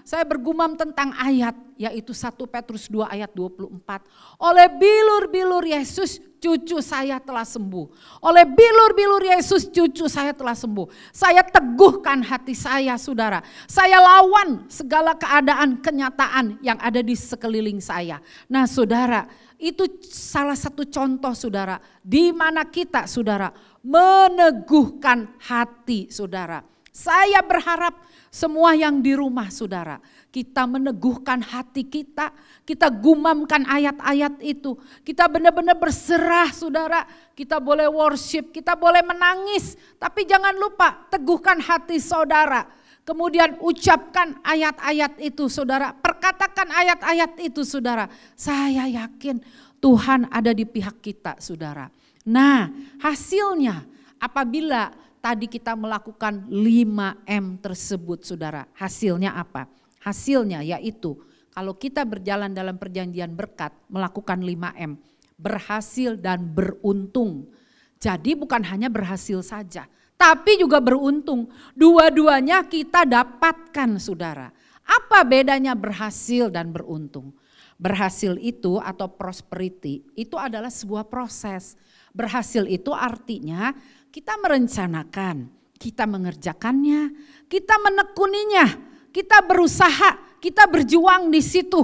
Saya bergumam tentang ayat yaitu 1 Petrus 2 ayat 24. Oleh bilur-bilur Yesus cucu saya telah sembuh. Oleh bilur-bilur Yesus cucu saya telah sembuh. Saya teguhkan hati saya saudara. Saya lawan segala keadaan kenyataan yang ada di sekeliling saya. Nah saudara, itu salah satu contoh saudara, di mana kita saudara meneguhkan hati saudara. Saya berharap semua yang di rumah saudara, kita meneguhkan hati kita gumamkan ayat-ayat itu. Kita benar-benar berserah saudara, kita boleh worship, kita boleh menangis. Tapi jangan lupa teguhkan hati saudara. Kemudian ucapkan ayat-ayat itu saudara, perkatakan ayat-ayat itu saudara. Saya yakin Tuhan ada di pihak kita saudara. Nah hasilnya apabila tadi kita melakukan 5M tersebut saudara, hasilnya apa? Hasilnya yaitu kalau kita berjalan dalam perjanjian berkat melakukan 5M, berhasil dan beruntung. Jadi bukan hanya berhasil saja, tapi juga beruntung. Dua-duanya kita dapatkan saudara. Apa bedanya berhasil dan beruntung? Berhasil itu atau prosperity itu adalah sebuah proses. Berhasil itu artinya kita merencanakan, kita mengerjakannya, kita menekuninya, kita berusaha, kita berjuang di situ.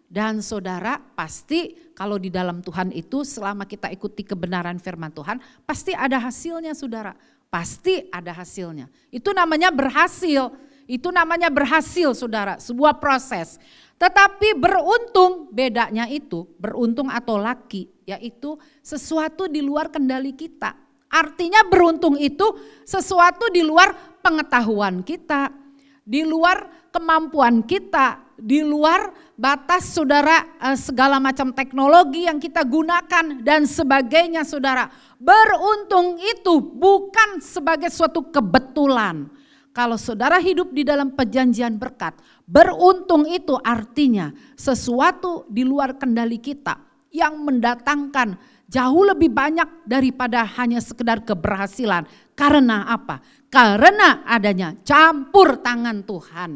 Dan saudara pasti kalau di dalam Tuhan itu selama kita ikuti kebenaran firman Tuhan pasti ada hasilnya saudara. Pasti ada hasilnya. Itu namanya berhasil. Itu namanya berhasil saudara, sebuah proses. Tetapi beruntung bedanya itu, beruntung atau lucky yaitu sesuatu di luar kendali kita. Artinya beruntung itu sesuatu di luar pengetahuan kita, di luar kemampuan kita, di luar batas saudara segala macam teknologi yang kita gunakan dan sebagainya saudara. Beruntung itu bukan sebagai suatu kebetulan. Kalau saudara hidup di dalam perjanjian berkat, beruntung itu artinya sesuatu di luar kendali kita yang mendatangkan jauh lebih banyak daripada hanya sekedar keberhasilan. Karena apa? Karena adanya campur tangan Tuhan.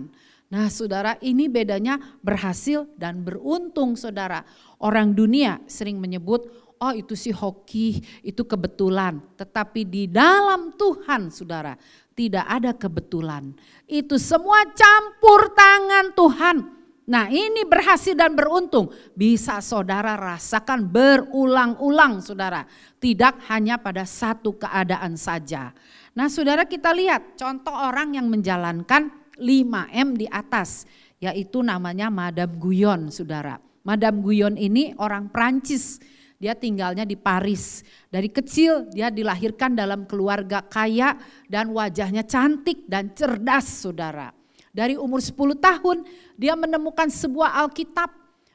Nah saudara, ini bedanya berhasil dan beruntung saudara. Orang dunia sering menyebut, oh itu sih hoki, itu kebetulan. Tetapi di dalam Tuhan saudara, tidak ada kebetulan. Itu semua campur tangan Tuhan. Nah ini berhasil dan beruntung bisa saudara rasakan berulang-ulang saudara. Tidak hanya pada satu keadaan saja. Nah saudara kita lihat contoh orang yang menjalankan 5M di atas. Yaitu namanya Madame Guyon saudara. Madame Guyon ini orang Prancis. Dia tinggalnya di Paris. Dari kecil dia dilahirkan dalam keluarga kaya dan wajahnya cantik dan cerdas saudara. Dari umur 10 tahun dia menemukan sebuah Alkitab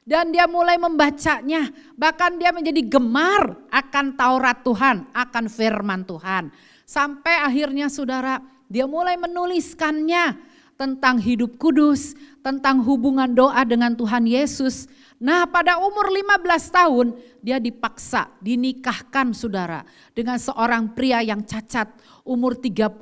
dan dia mulai membacanya. Bahkan dia menjadi gemar akan Taurat Tuhan, akan firman Tuhan. Sampai akhirnya saudara dia mulai menuliskannya tentang hidup kudus, tentang hubungan doa dengan Tuhan Yesus. Nah pada umur 15 tahun dia dipaksa dinikahkan saudara dengan seorang pria yang cacat umur 38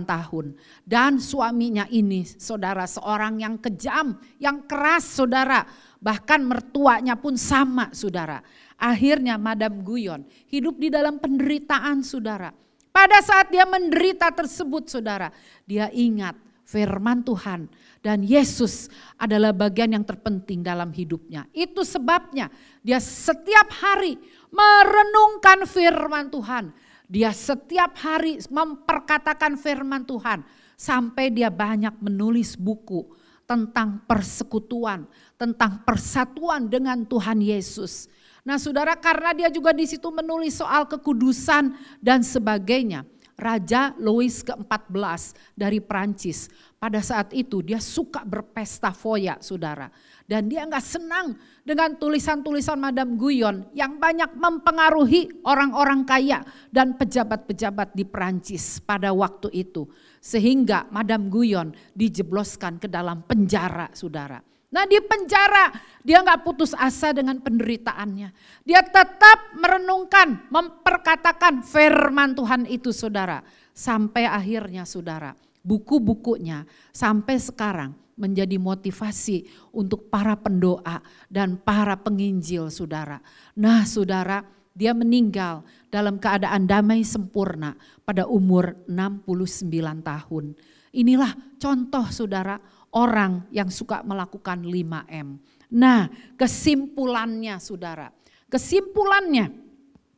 tahun. Dan suaminya ini saudara seorang yang kejam, yang keras saudara. Bahkan mertuanya pun sama saudara. Akhirnya Madame Guyon hidup di dalam penderitaan saudara. Pada saat dia menderita tersebut saudara, dia ingat firman Tuhan. Dan Yesus adalah bagian yang terpenting dalam hidupnya. Itu sebabnya dia setiap hari merenungkan firman Tuhan. Dia setiap hari memperkatakan firman Tuhan. Sampai dia banyak menulis buku tentang persekutuan, tentang persatuan dengan Tuhan Yesus. Nah saudara, karena dia juga di situ menulis soal kekudusan dan sebagainya. Raja Louis ke-14 dari Prancis, pada saat itu dia suka berpesta foya saudara. Dan dia gak senang dengan tulisan-tulisan Madame Guyon yang banyak mempengaruhi orang-orang kaya dan pejabat-pejabat di Prancis pada waktu itu. Sehingga Madame Guyon dijebloskan ke dalam penjara saudara. Nah di penjara dia gak putus asa dengan penderitaannya. Dia tetap merenungkan, memperkatakan firman Tuhan itu saudara. Sampai akhirnya saudara, buku-bukunya sampai sekarang menjadi motivasi untuk para pendoa dan para penginjil saudara. Nah saudara, dia meninggal dalam keadaan damai sempurna pada umur 69 tahun. Inilah contoh saudara, orang yang suka melakukan 5M. Nah kesimpulannya saudara, kesimpulannya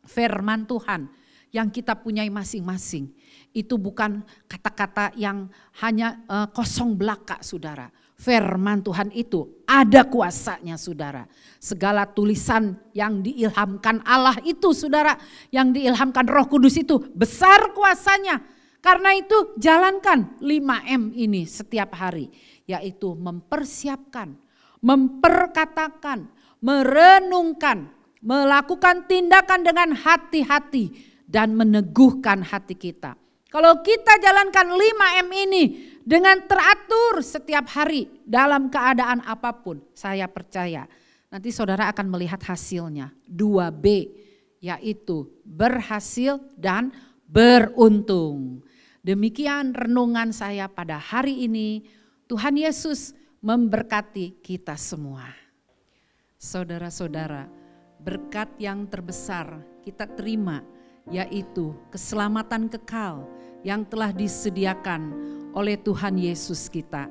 firman Tuhan yang kita punyai masing-masing. Itu bukan kata-kata yang hanya kosong belaka saudara. Firman Tuhan itu ada kuasanya saudara. Segala tulisan yang diilhamkan Allah itu saudara, yang diilhamkan Roh Kudus itu besar kuasanya. Karena itu jalankan 5M ini setiap hari. Yaitu mempersiapkan, memperkatakan, merenungkan, melakukan tindakan dengan hati-hati dan meneguhkan hati kita. Kalau kita jalankan 5M ini dengan teratur setiap hari dalam keadaan apapun, saya percaya nanti saudara akan melihat hasilnya. 2B, yaitu berhasil dan beruntung. Demikian renungan saya pada hari ini. Tuhan Yesus memberkati kita semua. Saudara-saudara, berkat yang terbesar kita terima yaitu keselamatan kekal yang telah disediakan oleh Tuhan Yesus kita.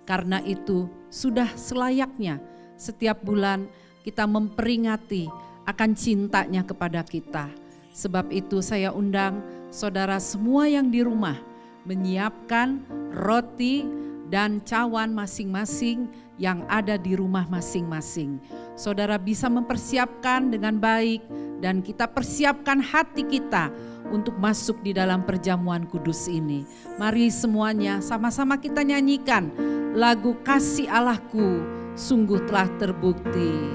Karena itu sudah selayaknya setiap bulan kita memperingati akan cintanya kepada kita. Sebab itu saya undang saudara semua yang di rumah menyiapkan roti dan cawan masing-masing yang ada di rumah masing-masing. Saudara bisa mempersiapkan dengan baik dan kita persiapkan hati kita untuk masuk di dalam perjamuan kudus ini. Mari semuanya sama-sama kita nyanyikan lagu Kasih Allahku sungguh telah terbukti.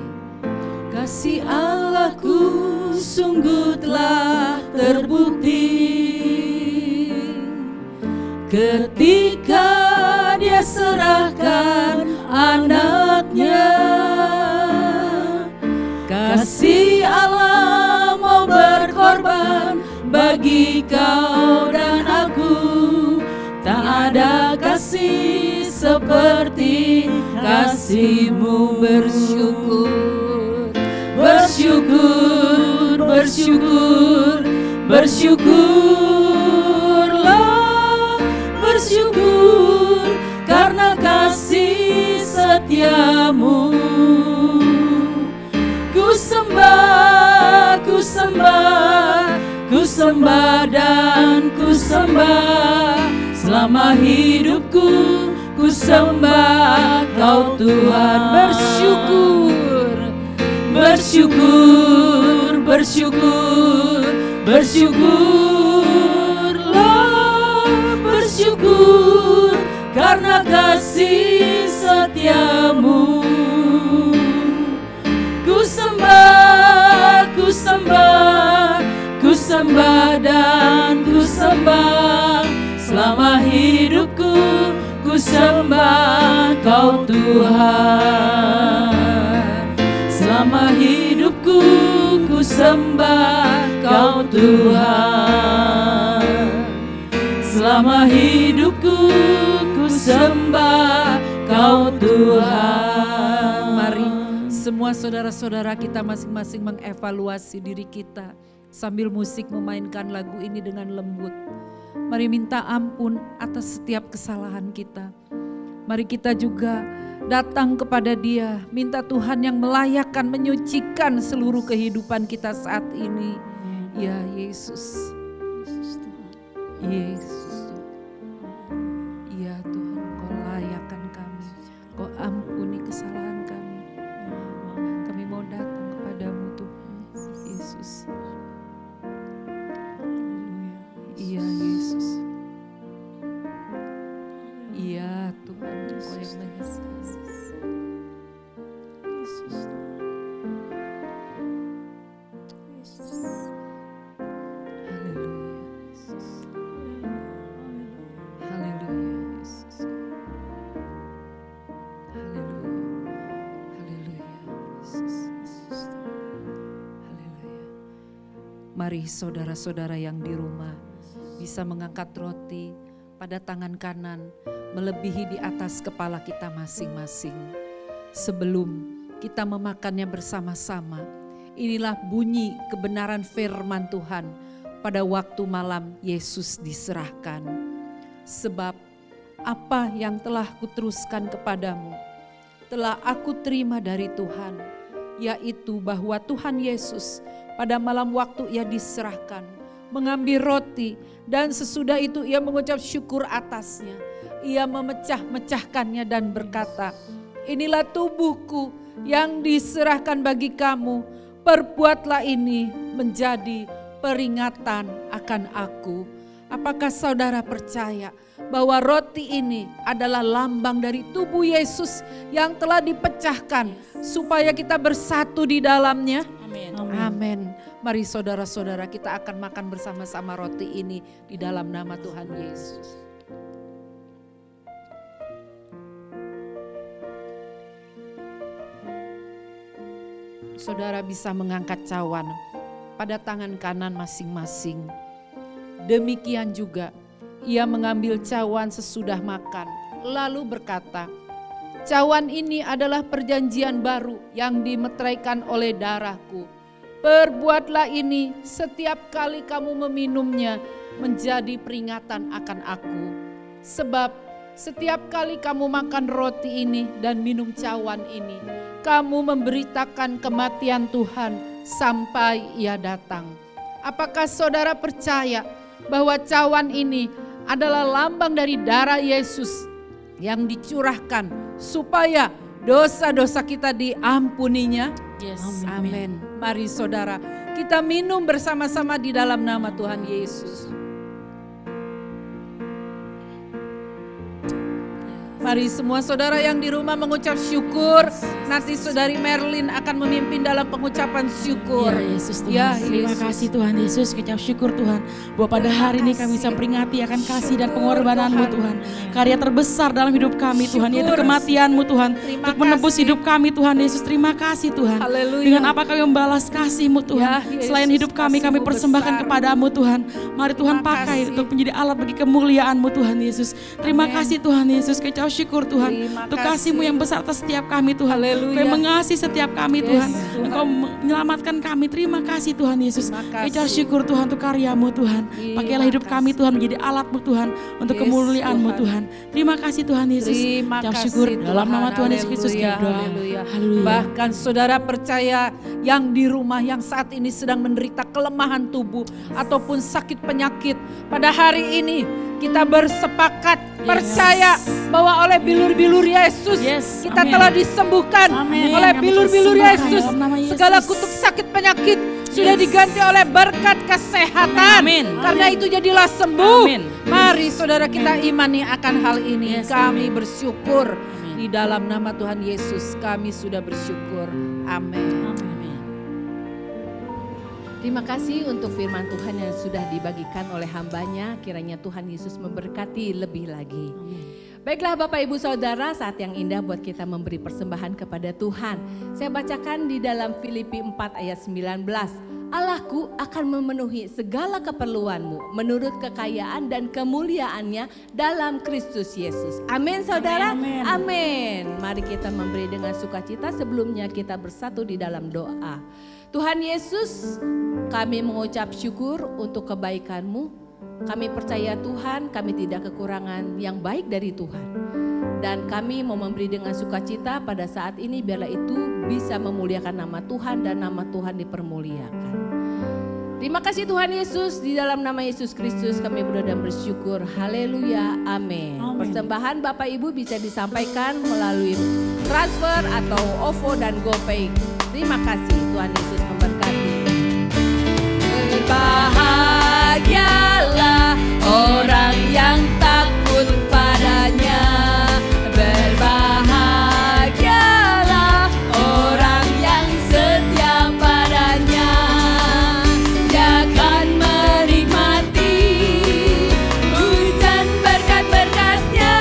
Kasih Allahku sungguh telah terbukti ketika Dia serahkan anaknya. Kasih Allah mau berkorban bagi kau dan aku. Tak ada kasih seperti kasih-Mu. Bersyukur, bersyukur, bersyukur, bersyukurlah, bersyukur karena kasih setia-Mu. Ku sembah, ku sembah, ku sembah dan ku sembah selama hidupku. Ku sembah Kau Tuhan. Bersyukur, bersyukur, bersyukur, bersyukurlah, bersyukur karena kasih setia-Mu. Ku sembah, ku sembah, ku sembah dan ku sembah selama hidupku. Ku sembah Kau Tuhan. Selama hidupku ku sembah Kau Tuhan. Selama hidupku ku sembah Kau Tuhan. Mari semua saudara-saudara kita masing-masing mengevaluasi diri kita. sambil musik memainkan lagu ini dengan lembut. Mari minta ampun atas setiap kesalahan kita. Mari kita juga datang kepada Dia, minta Tuhan yang melayakkan, menyucikan seluruh kehidupan kita saat ini. Ya Yesus, Yesus, ya Tuhan, Kau layakkan kami, Kau ampuni kesalahan kami. Kami mau datang kepadamu Tuhan, Yesus. Iya Yesus, iya Tuhan, Kau yang mengasihi. Mari saudara-saudara yang di rumah bisa mengangkat roti pada tangan kanan melebihi di atas kepala kita masing-masing. Sebelum kita memakannya bersama-sama, inilah bunyi kebenaran firman Tuhan pada waktu malam Yesus diserahkan. Sebab apa yang telah kuteruskan kepadamu telah aku terima dari Tuhan, yaitu bahwa Tuhan Yesus pada malam waktu Ia diserahkan, mengambil roti dan sesudah itu Ia mengucap syukur atasnya. Ia memecah-mecahkannya dan berkata, inilah tubuhku yang diserahkan bagi kamu, perbuatlah ini menjadi peringatan akan aku. Apakah saudara percaya bahwa roti ini adalah lambang dari tubuh Yesus yang telah dipecahkan supaya kita bersatu di dalamnya? Amin. Mari saudara-saudara, kita akan makan bersama-sama roti ini di dalam nama Tuhan Yesus. Saudara bisa mengangkat cawan pada tangan kanan masing-masing. Demikian juga Ia mengambil cawan sesudah makan, lalu berkata, cawan ini adalah perjanjian baru yang dimeteraikan oleh darahku. Perbuatlah ini setiap kali kamu meminumnya menjadi peringatan akan aku. Sebab setiap kali kamu makan roti ini dan minum cawan ini, kamu memberitakan kematian Tuhan sampai Ia datang. Apakah saudara percaya bahwa cawan ini adalah lambang dari darah Yesus yang dicurahkan supaya dosa-dosa kita diampuninya? Yes. Amin. Mari saudara, kita minum bersama-sama di dalam nama Tuhan Yesus. Mari semua saudara yang di rumah mengucap syukur. Nanti saudari Merlin akan memimpin dalam pengucapan syukur. Ya Yesus Tuhan, Ya, terima Yesus. kasih Tuhan Yesus, ucap syukur Tuhan bahwa pada hari ini kami bisa peringati akan kasih dan pengorbanan-Mu Tuhan. Karya terbesar dalam hidup kami Tuhan, yaitu kematian-Mu Tuhan, Terima untuk menebus kasih. hidup kami Tuhan Yesus. Terima kasih Tuhan. Haleluya. Dengan apa kami membalas kasih-Mu Tuhan. Ya, Yesus, Selain hidup kami kasih-Mu persembahkan besar. kepadamu Tuhan. Mari Tuhan Terima pakai kasih. untuk menjadi alat bagi kemuliaan-Mu Tuhan Yesus. Terima Amin. kasih Tuhan Yesus, ucap syukur Tuhan. Terima Untuk kasih. kasih-Mu yang besar atas setiap kami Tuhan. Haleluya. Kau yang mengasihi setiap kami Yes, Tuhan. Tuhan. Engkau menyelamatkan kami. Terima kasih Tuhan Yesus. Terima kasih. Ucap syukur Tuhan untuk karya-Mu Tuhan. Terima Pakailah hidup kami kasih. Tuhan menjadi alat-Mu Tuhan untuk Yes, kemuliaan-Mu Tuhan. Tuhan. Terima kasih Tuhan Yesus. Terima Ucap kasih syukur Tuhan. dalam nama Tuhan Yesus Kristus Haleluya, kami berdoa. haleluya. Haleluya. Bahkan saudara percaya yang di rumah yang saat ini sedang menderita kelemahan tubuh ataupun sakit penyakit, pada hari ini kita bersepakat percaya bahwa oleh bilur-bilur Yesus Yes, kita amin. telah disembuhkan. Amin. Oleh Kami bilur-bilur persembahkan Yesus dalam nama Yesus. segala kutuk sakit penyakit sudah diganti oleh berkat kesehatan. Amin. Karena itu jadilah sembuh. Amin. Mari saudara kita imani akan hal ini. Yes, Kami amin. bersyukur Amin. di dalam nama Tuhan Yesus. Kami sudah bersyukur. Amin. Amin. Terima kasih untuk firman Tuhan yang sudah dibagikan oleh hambanya. Kiranya Tuhan Yesus memberkati lebih lagi. Baiklah Bapak Ibu Saudara, saat yang indah buat kita memberi persembahan kepada Tuhan. Saya bacakan di dalam Filipi 4 ayat 19. Allahku akan memenuhi segala keperluanmu menurut kekayaan dan kemuliaannya dalam Kristus Yesus. Amin saudara? Amin, Amin. Mari kita memberi dengan sukacita, sebelumnya kita bersatu di dalam doa. Tuhan Yesus, kami mengucap syukur untuk kebaikan-Mu. Kami percaya Tuhan, kami tidak kekurangan yang baik dari Tuhan. Dan kami mau memberi dengan sukacita pada saat ini, biarlah itu bisa memuliakan nama Tuhan dan nama Tuhan dipermuliakan. Terima kasih Tuhan Yesus, di dalam nama Yesus Kristus kami berdoa dan bersyukur. Haleluya, amin. Persembahan Bapak Ibu bisa disampaikan melalui transfer atau OVO dan GoPay. Terima kasih, Tuhan Yesus memberkati. Berbahagialah orang yang takut padanya. Berbahagialah orang yang setia padanya. Dia akan menikmati hujan berkat-berkatnya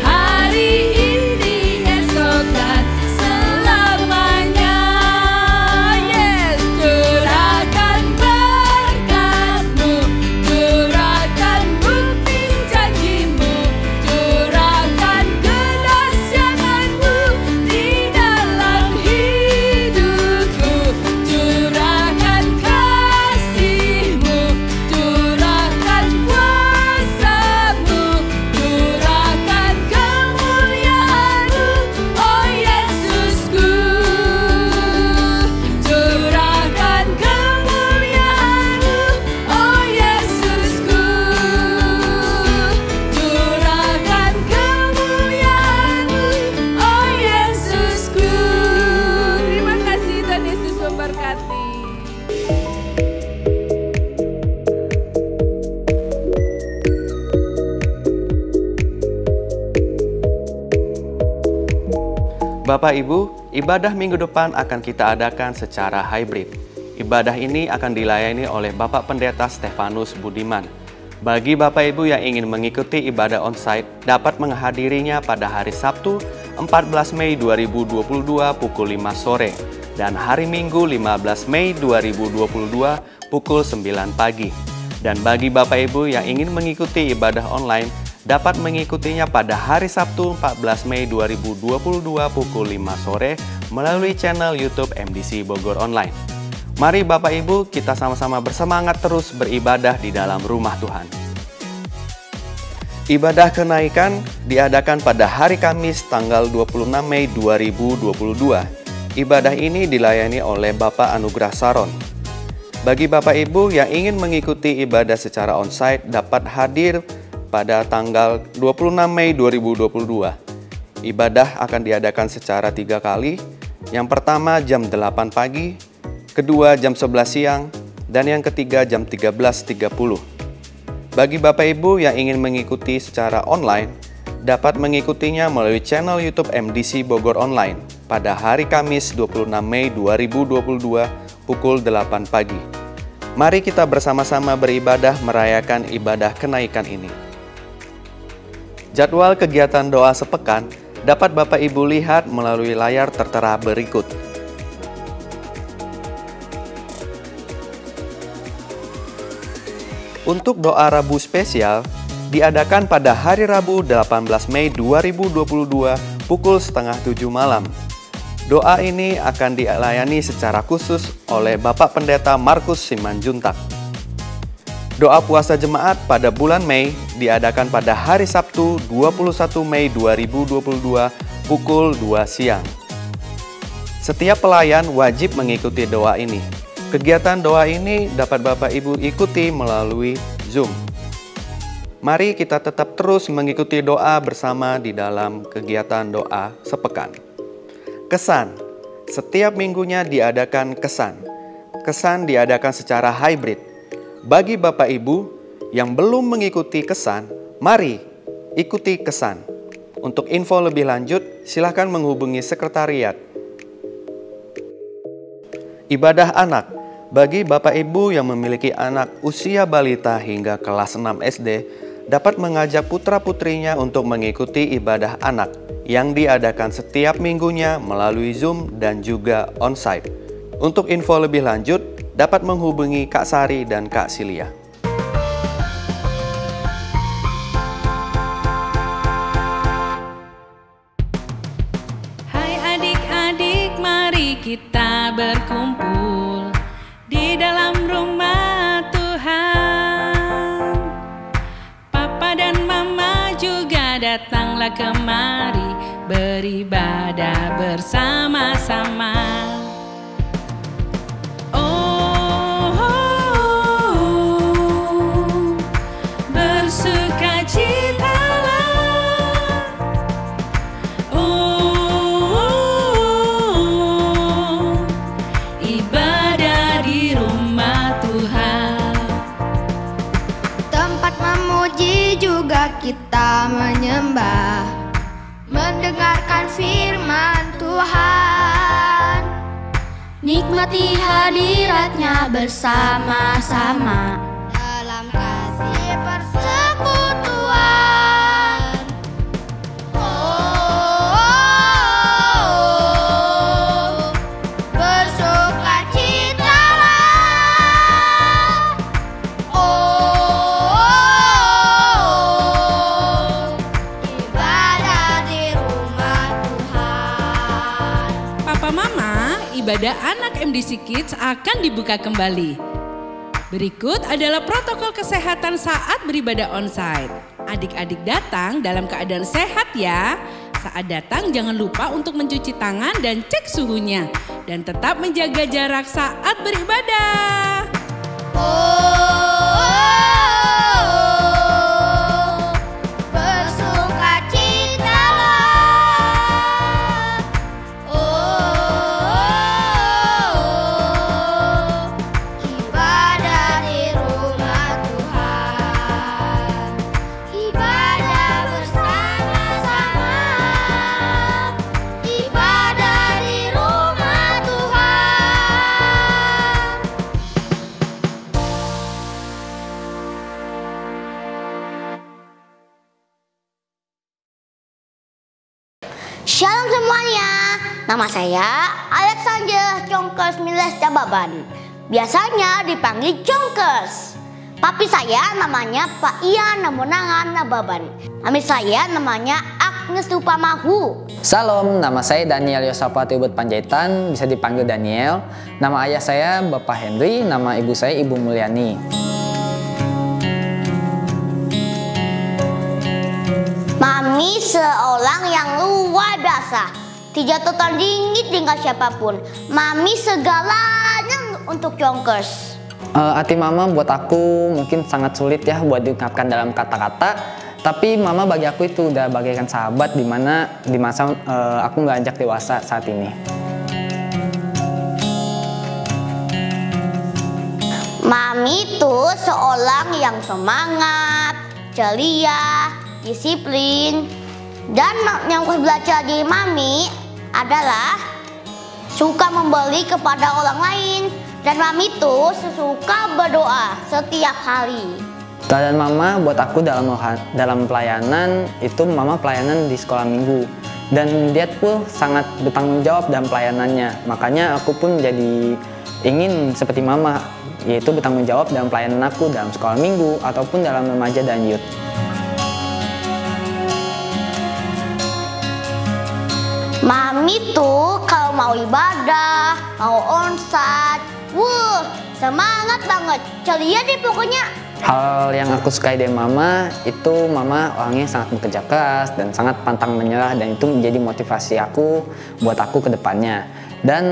hari ini, esok dan selamanya. Yes, curahkan berkat-Mu, curahkan bukti janji-Mu, curahkan kedahsyatan-Mu di dalam hidupku, curahkan kasih-Mu, curahkan kuasa-Mu, curahkan kemuliaan-Mu, oh Yesusku, curahkan kemuliaan-Mu, oh Yesusku, curahkan kemuliaan-Mu, oh Yesusku. Terima kasih, Tuhan Yesus memberkati. Bapak Ibu, ibadah minggu depan akan kita adakan secara hybrid. Ibadah ini akan dilayani oleh Bapak Pendeta Stefanus Budiman. Bagi Bapak Ibu yang ingin mengikuti ibadah onsite, dapat menghadirinya pada hari Sabtu 14 Mei 2022 pukul 5 sore dan hari Minggu 15 Mei 2022 pukul 9 pagi. Dan bagi Bapak Ibu yang ingin mengikuti ibadah online, dapat mengikutinya pada hari Sabtu 14 Mei 2022 pukul 5 sore melalui channel YouTube MDC Bogor Online. Mari Bapak Ibu, kita sama-sama bersemangat terus beribadah di dalam rumah Tuhan. Ibadah kenaikan diadakan pada hari Kamis tanggal 26 Mei 2022. Ibadah ini dilayani oleh Bapak Anugrah Saron. Bagi Bapak Ibu yang ingin mengikuti ibadah secara onsite dapat hadir pada tanggal 26 Mei 2022. Ibadah akan diadakan secara 3 kali. Yang pertama jam 8 pagi, kedua jam 11 siang, dan yang ketiga jam 13.30. Bagi Bapak Ibu yang ingin mengikuti secara online, dapat mengikutinya melalui channel YouTube MDC Bogor Online pada hari Kamis 26 Mei 2022 pukul 8 pagi. Mari kita bersama-sama beribadah merayakan ibadah kenaikan ini. Jadwal kegiatan doa sepekan dapat Bapak Ibu lihat melalui layar tertera berikut. Untuk doa Rabu spesial diadakan pada hari Rabu 18 Mei 2022 pukul 6:30 malam. Doa ini akan dilayani secara khusus oleh Bapak Pendeta Markus Simanjuntak. Doa puasa jemaat pada bulan Mei diadakan pada hari Sabtu 21 Mei 2022 pukul 2 siang. Setiap pelayan wajib mengikuti doa ini. Kegiatan doa ini dapat Bapak Ibu ikuti melalui Zoom. Mari kita tetap terus mengikuti doa bersama di dalam kegiatan doa sepekan. Kesan, setiap minggunya diadakan kesan. Kesan diadakan secara hybrid. Bagi Bapak Ibu yang belum mengikuti kesan, mari ikuti kesan. Untuk info lebih lanjut, silakan menghubungi sekretariat. Ibadah anak, bagi Bapak Ibu yang memiliki anak usia balita hingga kelas 6 SD, dapat mengajak putra-putrinya untuk mengikuti ibadah anak yang diadakan setiap minggunya melalui Zoom dan juga onsite. Untuk info lebih lanjut, dapat menghubungi Kak Sari dan Kak Silia. Hai adik-adik, mari kita berkumpul di dalam rumah Tuhan. Papa dan Mama juga datanglah kemari beribadah bersama-sama. Kita menyembah, mendengarkan firman Tuhan, nikmati hadiratnya bersama-sama dalam kasih persekutuan. Oh, bersukacitalah. Ibadah anak MDC Kids akan dibuka kembali. Berikut adalah protokol kesehatan saat beribadah onsite. Adik-adik datang dalam keadaan sehat ya. Saat datang jangan lupa untuk mencuci tangan dan cek suhunya. Dan tetap menjaga jarak saat beribadah. Shalom semuanya, nama saya Alexander Congkers Miles Cababan. Biasanya dipanggil Congkers. Papi saya namanya Pak Ian Namonangan Nababan. Mami saya namanya Agnes Rupamahu. Salam, nama saya Daniel Yosafat Ubud Panjaitan, bisa dipanggil Daniel. Nama ayah saya Bapak Henry, nama ibu saya Ibu Mulyani. Mami seorang yang luar biasa, tidak tertandingi dengan siapapun. Mami segalanya untuk Congkers. Arti mama buat aku mungkin sangat sulit ya buat diungkapkan dalam kata-kata. Tapi mama bagi aku itu udah bagaikan sahabat di masa aku nggak ajak dewasa saat ini. Mami itu seorang yang semangat, ceria, disiplin, dan yang aku belajar dari Mami adalah suka memberi kepada orang lain, dan Mami itu suka berdoa setiap hari. Dan mama buat aku dalam pelayanan itu mama pelayanan di sekolah minggu, dan dia pun sangat bertanggung jawab dalam pelayanannya. Makanya aku pun jadi ingin seperti mama, yaitu bertanggung jawab dalam pelayanan aku dalam sekolah minggu ataupun dalam remaja dan youth. Mami tuh kalau mau ibadah, mau onsite, semangat banget, ceria deh pokoknya. Hal yang aku sukai dari mama itu mama orangnya sangat bekerja keras dan sangat pantang menyerah, dan itu menjadi motivasi aku buat aku ke depannya. Dan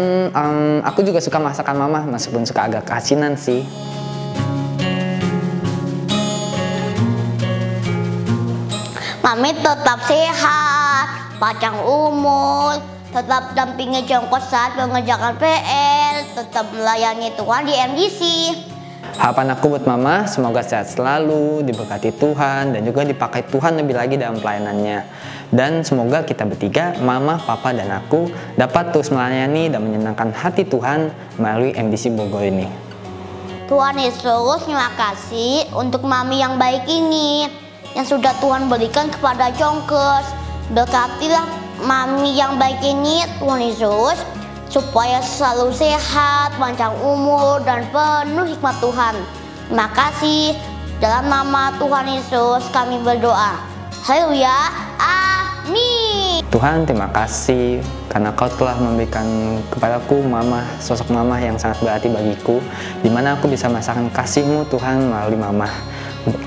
aku juga suka masakan mama meskipun suka agak keasinan sih. Mami tetap sehat, panjang umur, tetap dampingi Congkers saat mengerjakan PR, tetap melayani Tuhan di MDC. Harapan aku buat mama, semoga sehat selalu, diberkati Tuhan, dan juga dipakai Tuhan lebih lagi dalam pelayanannya. Dan semoga kita bertiga, mama, papa, dan aku dapat terus melayani dan menyenangkan hati Tuhan melalui MDC Bogor ini. Tuhan Yesus, terima kasih untuk Mami yang baik ini, yang sudah Tuhan berikan kepada Congkers. Berkatilah Mami yang baik ini, Tuhan Yesus, supaya selalu sehat, panjang umur, dan penuh hikmat Tuhan. Terima kasih. Dalam nama Tuhan Yesus kami berdoa. Haleluya. Amin. Tuhan, terima kasih karena Kau telah memberikan kepadaku mama, sosok mama yang sangat berarti bagiku, di mana aku bisa merasakan kasih-Mu Tuhan melalui mama.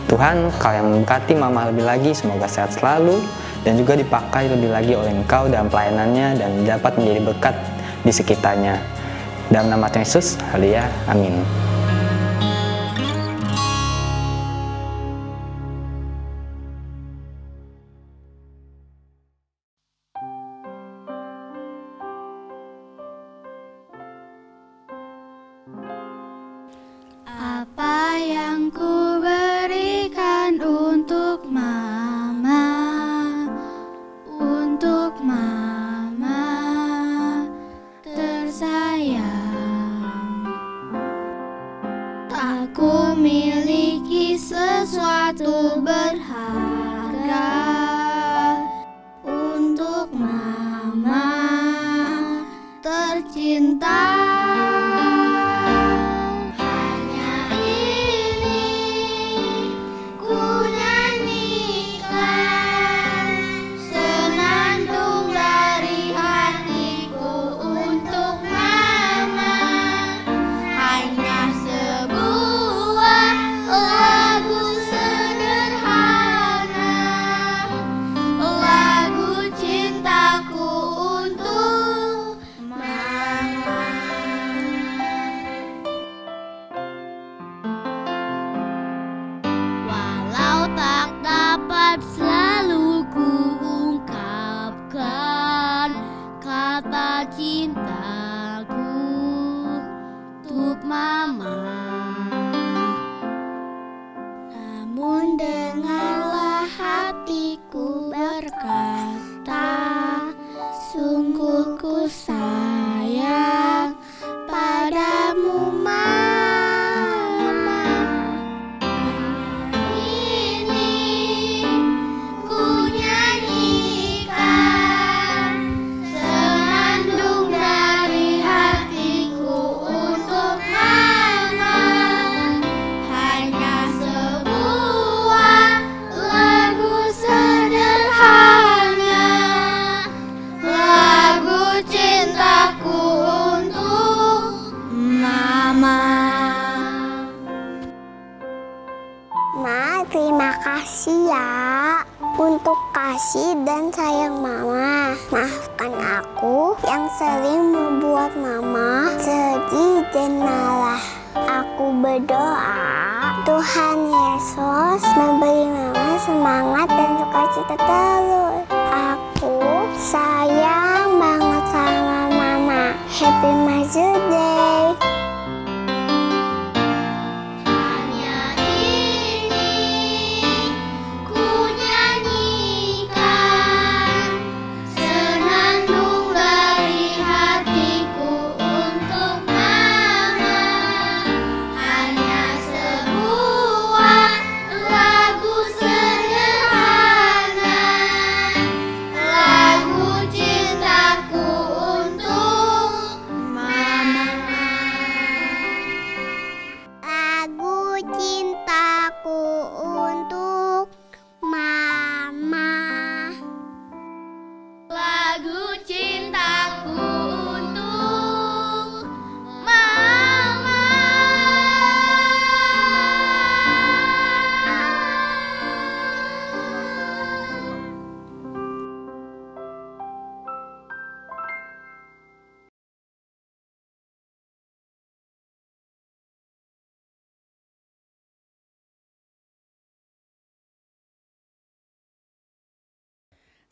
Tuhan, Kau yang memberkati mama lebih lagi, semoga sehat selalu dan juga dipakai lebih lagi oleh Engkau dalam pelayanannya dan dapat menjadi berkat di sekitarnya. Dalam nama Tuhan Yesus, haleluya, amin. Apa yang ku berikan untuk mama, untuk mama tersayang. Tak ku miliki sesuatu berharga untuk mama tercinta. Cintaku untuk mama, namun dengarlah hatiku berkata, sungguh ku sayang padamu mama. Terima kasih ya untuk kasih dan sayang mama. Maafkan aku yang sering membuat mama sedih dan marah. Aku berdoa Tuhan Yesus memberi mama semangat dan sukacita terus. Aku sayang banget sama mama. Happy Mother's Day.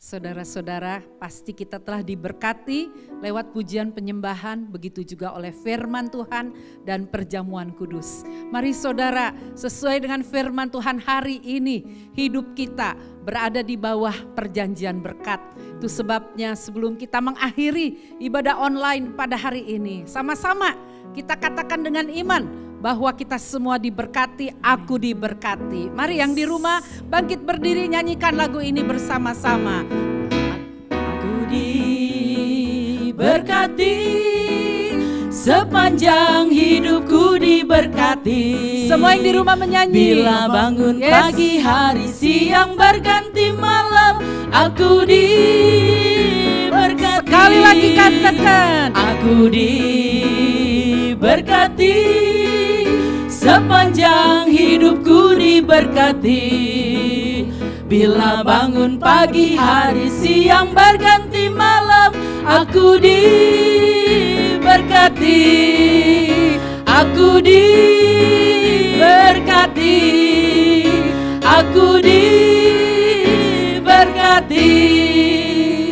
Saudara-saudara, pasti kita telah diberkati lewat pujian penyembahan, begitu juga oleh firman Tuhan dan perjamuan kudus. Mari saudara, sesuai dengan firman Tuhan hari ini, hidup kita berada di bawah perjanjian berkat. Itu sebabnya sebelum kita mengakhiri ibadah online pada hari ini, sama-sama kita katakan dengan iman bahwa kita semua diberkati, aku diberkati. Mari yang di rumah bangkit berdiri, nyanyikan lagu ini bersama-sama. Aku diberkati, sepanjang hidupku diberkati. Semua yang di rumah menyanyi. Bila bangun pagi, hari, siang, berganti malam, aku diberkati. Sekali lagi katakan, aku diberkati, sepanjang hidupku diberkati. Bila bangun pagi hari, siang berganti malam, aku diberkati, aku diberkati, aku diberkati.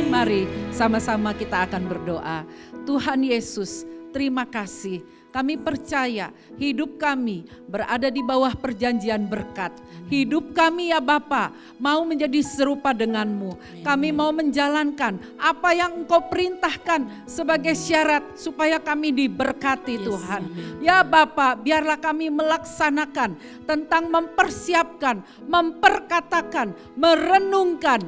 Mari sama-sama kita akan berdoa. Tuhan Yesus, terima kasih. Kami percaya hidup kami berada di bawah perjanjian berkat. Hidup kami ya Bapa mau menjadi serupa denganmu. Kami mau menjalankan apa yang Engkau perintahkan sebagai syarat supaya kami diberkati Tuhan. Ya Bapa, biarlah kami melaksanakan tentang mempersiapkan, memperkatakan, merenungkan,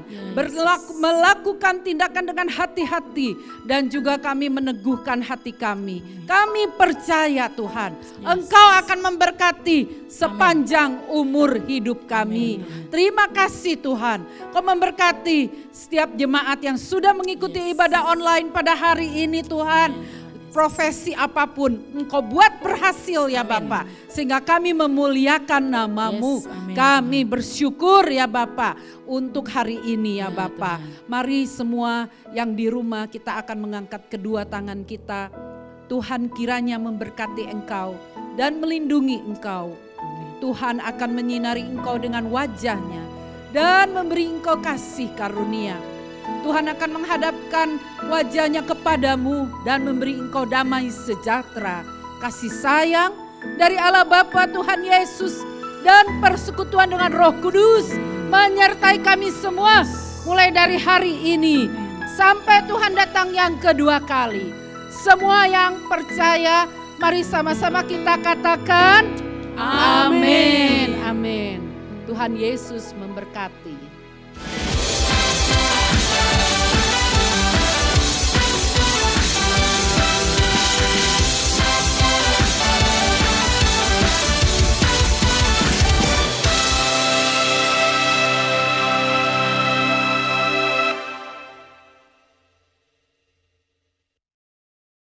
melakukan tindakan dengan hati-hati, dan juga kami meneguhkan hati kami. Kami percaya Tuhan, Engkau akan memberkati sepanjang umur hidup kami. Terima kasih Tuhan, Kau memberkati setiap jemaat yang sudah mengikuti ibadah online pada hari ini Tuhan. Profesi apapun Engkau buat berhasil ya Bapa, sehingga kami memuliakan nama-Mu. Kami bersyukur ya Bapa untuk hari ini ya Bapa. Mari semua yang di rumah kita akan mengangkat kedua tangan kita. Tuhan kiranya memberkati engkau dan melindungi engkau. Tuhan akan menyinari engkau dengan wajahnya dan memberi engkau kasih karunia. Tuhan akan menghadapkan wajahnya kepadamu dan memberi engkau damai sejahtera, kasih sayang dari Allah Bapa Tuhan Yesus, dan persekutuan dengan Roh Kudus menyertai kami semua mulai dari hari ini sampai Tuhan datang yang kedua kali. Semua yang percaya, mari sama-sama kita katakan amin. Amin. Tuhan Yesus memberkati.